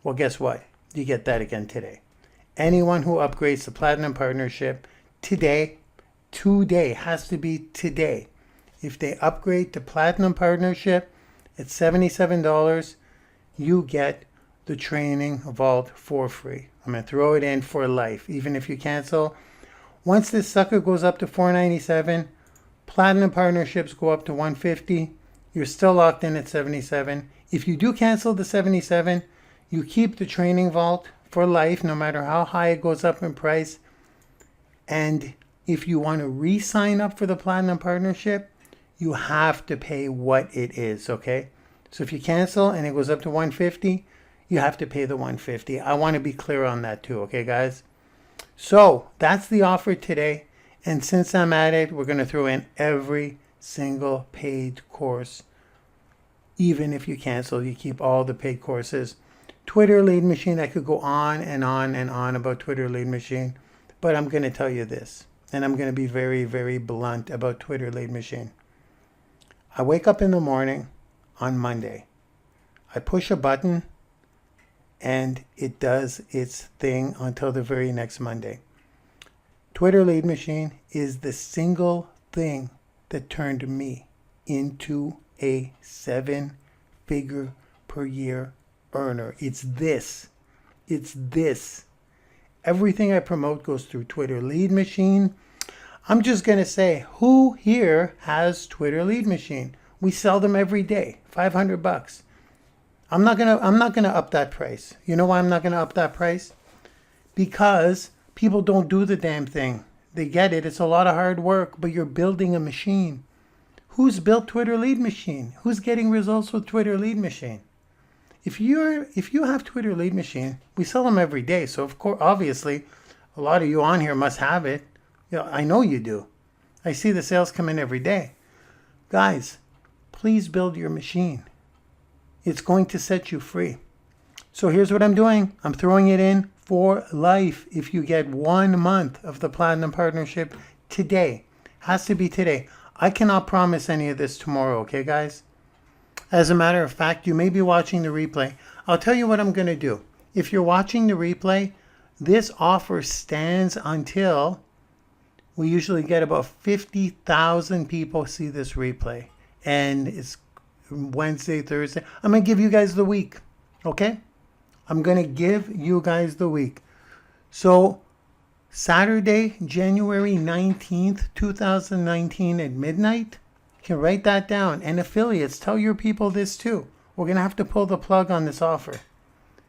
Well, guess what? You get that again today. Anyone who upgrades the Platinum Partnership today, has to be today. If they upgrade to Platinum Partnership at $77, you get the training vault for free. I'm going to throw it in for life, even if you cancel. Once this sucker goes up to $497, Platinum Partnerships go up to $150. You're still locked in at $77. If you do cancel the $77, you keep the training vault for life, no matter how high it goes up in price. And if you want to re-sign up for the Platinum Partnership, you have to pay what it is, okay? So if you cancel and it goes up to $150, you have to pay the $150. I want to be clear on that too, okay, guys? So that's the offer today. And since I'm at it, we're going to throw in every single paid course. Even if you cancel, you keep all the paid courses. Twitter Lead Machine, I could go on and on and on about Twitter Lead Machine, but I'm going to tell you this, and I'm going to be very, very blunt about Twitter Lead Machine. I wake up in the morning on Monday. I push a button, and it does its thing until the very next Monday. Twitter Lead Machine is the single thing that turned me into a 7-figure per year earner. It's this. Everything I promote goes through Twitter Lead Machine. I'm just going to say, who here has Twitter Lead Machine? We sell them every day, $500. I'm not going to up that price. You know why I'm not going to up that price? Because people don't do the damn thing. They get it. It's a lot of hard work, but you're building a machine. Who's built Twitter Lead Machine? Who's getting results with Twitter Lead Machine? If you have Twitter Lead Machine, we sell them every day. So of course, obviously, a lot of you on here must have it. You know, I know you do. I see the sales come in every day. Guys, please build your machine. It's going to set you free. So here's what I'm doing. I'm throwing it in for life. If you get 1 month of the Platinum Partnership today, has to be today. I cannot promise any of this tomorrow, okay, guys? As a matter of fact, you may be watching the replay. I'll tell you what I'm going to do. If you're watching the replay, this offer stands until we usually get about 50,000 people see this replay. And it's Wednesday, Thursday. I'm going to give you guys the week, okay? I'm going to give you guys the week. So Saturday, January 19th, 2019 at midnight. You can write that down. And affiliates, tell your people this too. We're going to have to pull the plug on this offer.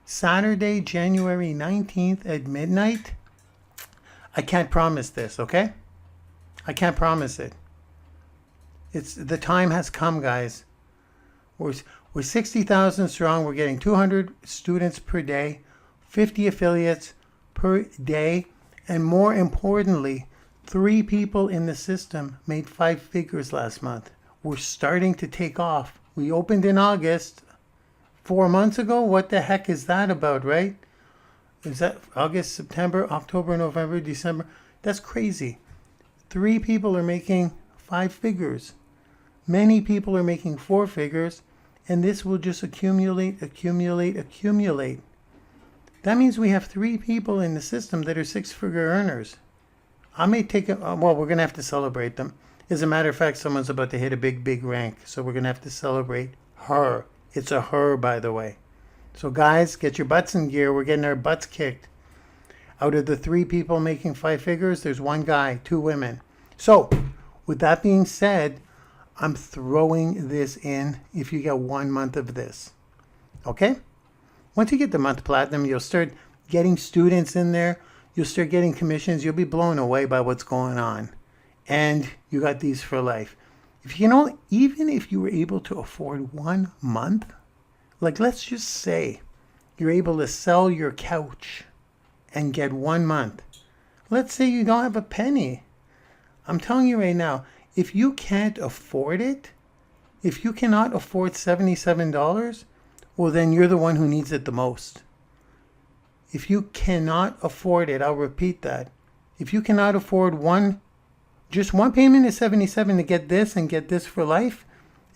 Saturday, January 19th at midnight. I can't promise this, okay? I can't promise it. The time has come, guys. We're, we're 60,000 strong. We're getting 200 students per day, 50 affiliates per day. And more importantly, 3 people in the system made 5 figures last month. We're starting to take off. We opened in August 4 months ago. What the heck is that about, right? Is that August, September, October, November, December? That's crazy. 3 people are making 5 figures. Many people are making 4 figures, and this will just accumulate. That means we have 3 people in the system that are 6-figure earners. I may take well, we're going to have to celebrate them. As a matter of fact, someone's about to hit a big rank, so we're going to have to celebrate her. It's a her, by the way. So guys, get your butts in gear. We're getting our butts kicked. Out of the 3 people making 5 figures, there's 1 guy, 2 women. So, with that being said, I'm throwing this in if you get 1 month of this. Okay? Once you get the month platinum, you'll start getting students in there. You'll start getting commissions. You'll be blown away by what's going on. And you got these for life. If you know, even if you were able to afford 1 month, like let's just say you're able to sell your couch and get 1 month. Let's say you don't have a penny. I'm telling you right now, if you can't afford it, if you cannot afford $77, well, then you're the one who needs it the most. If you cannot afford it, I'll repeat that. If you cannot afford just one payment is $77 to get this and get this for life,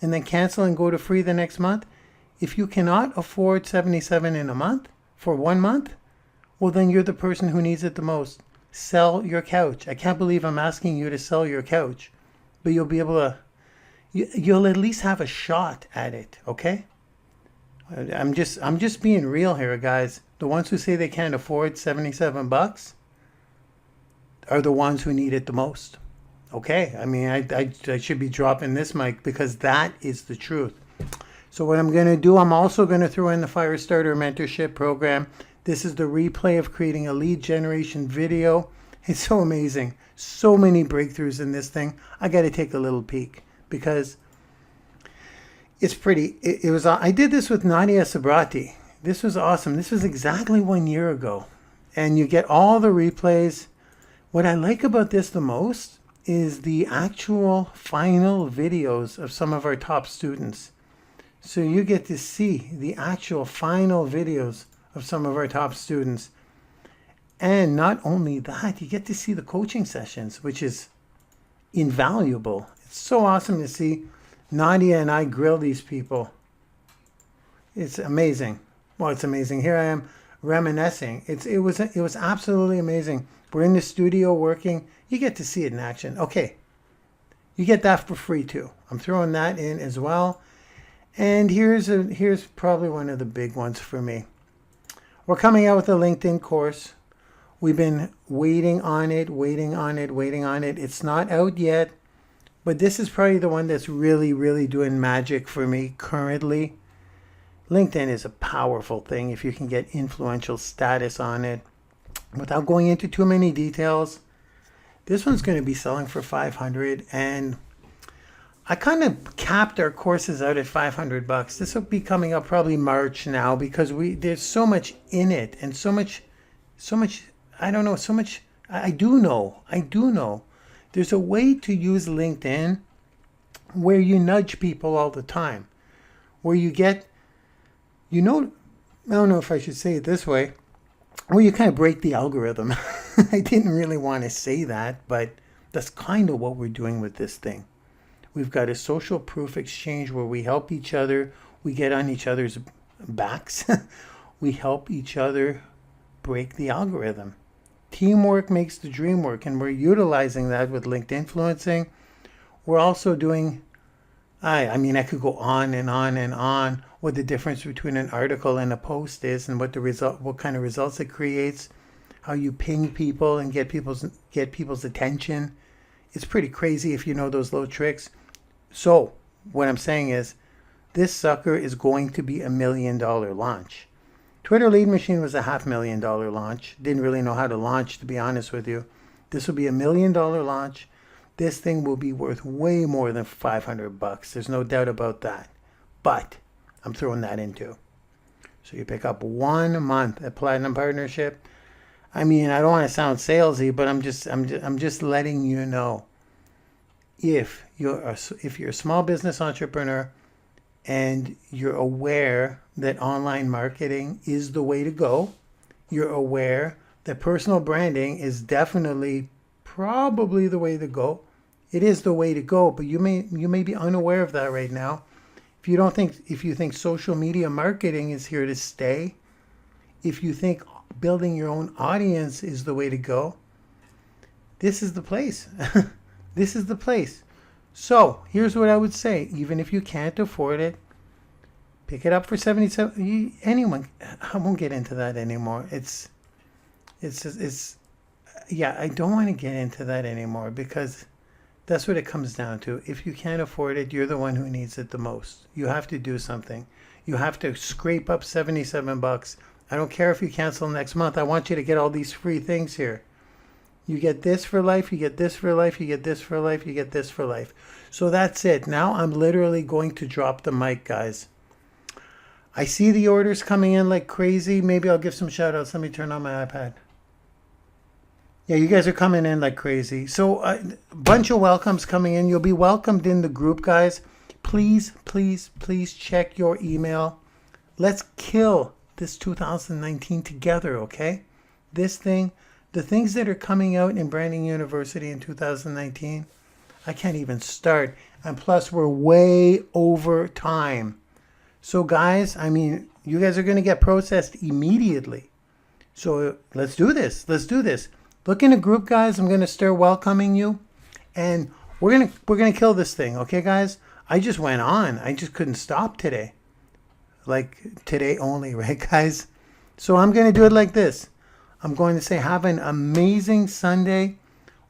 and then cancel and go to free the next month. If you cannot afford $77 in a month for 1 month, well, then you're the person who needs it the most. Sell your couch. I can't believe I'm asking you to sell your couch, but you'll be able to, you'll at least have a shot at it, okay? I'm just being real here, guys. The ones who say they can't afford $77 are the ones who need it the most. Okay, I mean, I should be dropping this mic because that is the truth. So what I'm going to do, I'm also going to throw in the Firestarter Mentorship Program. This is the replay of creating a lead generation video. It's so amazing. So many breakthroughs in this thing. I got to take a little peek because it's pretty. It was. I did this with Nadia Sabrati. This was awesome. This was exactly 1 year ago. And you get all the replays. What I like about this the most is the actual final videos of some of our top students. So you get to see the actual final videos of some of our top students. And not only that, you get to see the coaching sessions, which is invaluable. It's so awesome to see Nadia and I grill these people. It's amazing. Well, it's amazing. Here I am reminiscing. It was absolutely amazing. We're in the studio working. You get to see it in action. Okay. You get that for free too. I'm throwing that in as well. And here's probably one of the big ones for me. We're coming out with a LinkedIn course. We've been waiting on it. It's not out yet, but this is probably the one that's really doing magic for me currently. LinkedIn is a powerful thing if you can get influential status on it. Without going into too many details, this one's going to be selling for $500, and I kind of capped our courses out at $500. This will be coming up probably March now because there's so much in it and so much. I don't know, so much. I do know. There's a way to use LinkedIn where you nudge people all the time, where you get, I don't know if I should say it this way, where you kind of break the algorithm. I didn't really want to say that, but that's kind of what we're doing with this thing. We've got a social proof exchange where we help each other. We get on each other's backs. We help each other break the algorithm. Teamwork makes the dream work, and we're utilizing that with linked influencing. We're also doing, I mean, I could go on and on what the difference between an article and a post is, and what kind of results it creates, how you ping people and get people's attention. It's pretty crazy if you know those little tricks. So what I'm saying is, this sucker is going to be $1 million launch. Twitter Lead Machine was a $500,000 launch. Didn't really know how to launch, to be honest with you. This will be $1 million launch. This thing will be worth way more than $500. There's no doubt about that. But I'm throwing that in too. So you pick up 1 month at Platinum Partnership. I mean, I don't want to sound salesy, but I'm just letting you know. If you're a small business entrepreneur and you're aware that online marketing is the way to go, you're aware that personal branding is definitely probably the way to go. It is the way to go, but you may be unaware of that right now. If you think social media marketing is here to stay, if you think building your own audience is the way to go, this is the place. This is the place. So here's what I would say. Even if you can't afford it, pick it up for $77. Anyone, I won't get into that anymore. Yeah, I don't want to get into that anymore because that's what it comes down to. If you can't afford it, you're the one who needs it the most. You have to do something. You have to scrape up $77. I don't care if you cancel next month. I want you to get all these free things here. You get this for life, you get this for life, you get this for life, you get this for life. So that's it. Now I'm literally going to drop the mic, guys. I see the orders coming in like crazy. Maybe I'll give some shout outs. Let me turn on my iPad. Yeah, you guys are coming in like crazy. So a bunch of welcomes coming in. You'll be welcomed in the group, guys. Please, please, please check your email. Let's kill this 2019 together, okay? This thing, the things that are coming out in Branding University in 2019, I can't even start. And plus, we're way over time. So guys, I mean, you guys are going to get processed immediately. So let's do this. Let's do this. Look in a group, guys. I'm going to start welcoming you. And we're going to kill this thing, okay, guys? I just went on. I just couldn't stop today. Like today only, right, guys? So I'm going to do it like this. I'm going to say have an amazing Sunday.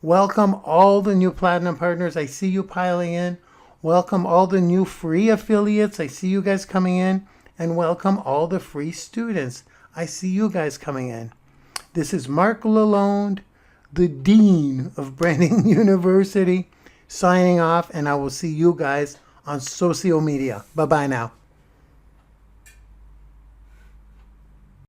Welcome all the new Platinum partners. I see you piling in. Welcome all the new free affiliates. I see you guys coming in. And welcome all the free students. I see you guys coming in. This is Marc Lalonde, the Dean of Branding University, signing off. And I will see you guys on social media. Bye-bye now.